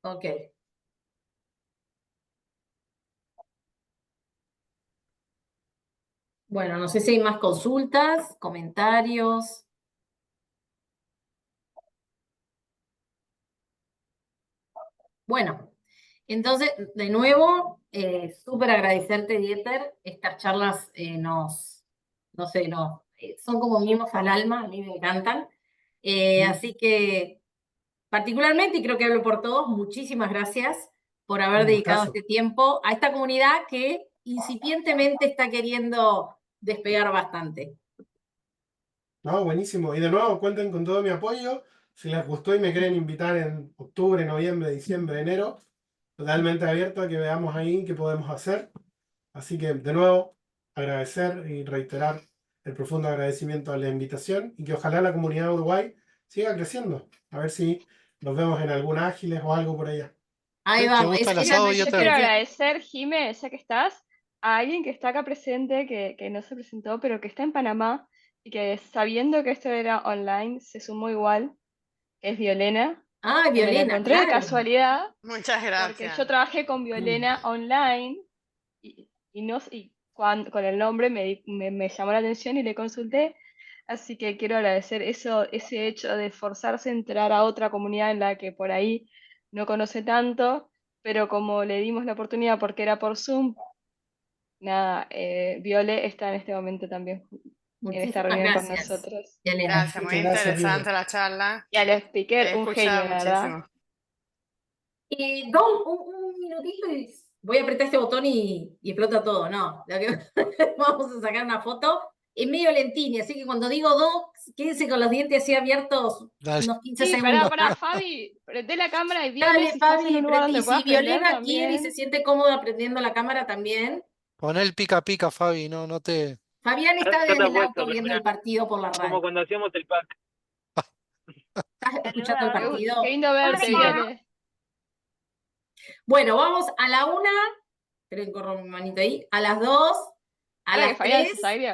Ok. Bueno, no sé si hay más consultas, comentarios. Bueno, entonces, de nuevo, súper agradecerte, Dieter. Estas charlas no sé, son como mimos al alma, a mí me encantan. Así que, particularmente, y creo que hablo por todos, muchísimas gracias por haber Un dedicado gustazo. este tiempo a esta comunidad que incipientemente está queriendo despegar bastante. No, buenísimo. Y de nuevo, cuenten con todo mi apoyo. Si les gustó y me quieren invitar en octubre, noviembre, diciembre, enero, totalmente abierto a que veamos ahí qué podemos hacer. Así que, de nuevo, agradecer y reiterar el profundo agradecimiento a la invitación y que ojalá la comunidad de Uruguay siga creciendo. A ver si nos vemos en algún Ágiles o algo por allá. Ahí ¿Te vamos. gusta el Era asado, nuestra Yo quiero Dieter? agradecer, Jime, ya que estás, a alguien que está acá presente, que no se presentó, pero que está en Panamá y que sabiendo que esto era online, se sumó igual, que es Violena, Ah, que me la Violena, encontré de claro. casualidad, Muchas porque gracias. yo trabajé con Violena online y y, no, y con el nombre me llamó la atención y le consulté. Así que quiero agradecer ese hecho de esforzarse en entrar a otra comunidad en la que por ahí no conoce tanto, pero como le dimos la oportunidad porque era por Zoom, nada, Viole está en este momento también en esta Muchísimas reunión con gracias, nosotros. Elena. Gracias, muy Muchas gracias, interesante Viole. la charla. Y al speaker, He un genio, escuchado la verdad. muchísimo. Don, un minutito y voy a apretar este botón y explota todo, ¿no? Vamos a sacar una foto en medio lentini, así que cuando digo dos, quédense con los dientes así abiertos Dale. unos 15 Sí, segundos. pará, Fabi, prende la cámara y Viole, Dale, si estás en Fabi, un lugar y donde si puedas prender Violena quiere y se también. siente cómoda prendiendo la cámara también. Pon el pica pica, Fabi, no te. Fabián está Ya desde está el puesto, auto pero viendo mirá, el partido por la como radio. cuando hacíamos el pack. ¿Estás escuchando el partido? Qué lindo verte, Sí. Viole. Bueno, vamos a la 1, creo que corro mi manito ahí, a las 2, a Ahora que las Fabián 3. se aire.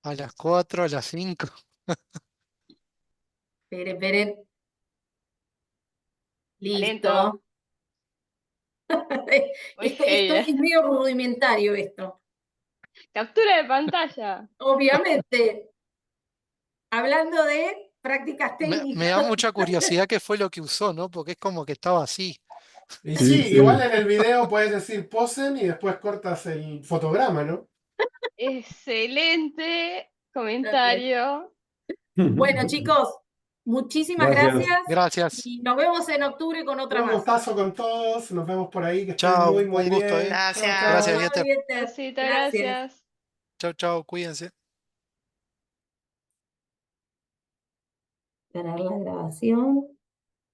A las 4, a las 5. Esperen. Talento. Listo. Muy Esto heavy, es medio rudimentario esto. Captura de pantalla. Obviamente. Hablando de prácticas Me técnicas. da mucha curiosidad qué fue lo que usó, ¿no? Porque es como que estaba así. Y Sí, sí, sí. igual en el video puedes decir posen y después cortas el fotograma, ¿no? Excelente comentario. Bueno, chicos, muchísimas Gracias. gracias. Gracias. Y nos vemos en octubre con otra Un más. gustazo con todos. Nos vemos por ahí. Que estén Chao, muy, muy un gusto, bien. ¿eh? Chao, Gracias. chao. Gracias, Chao, Dieter. Dieter. Besito, gracias. Chau, cuídense. Parar la grabación.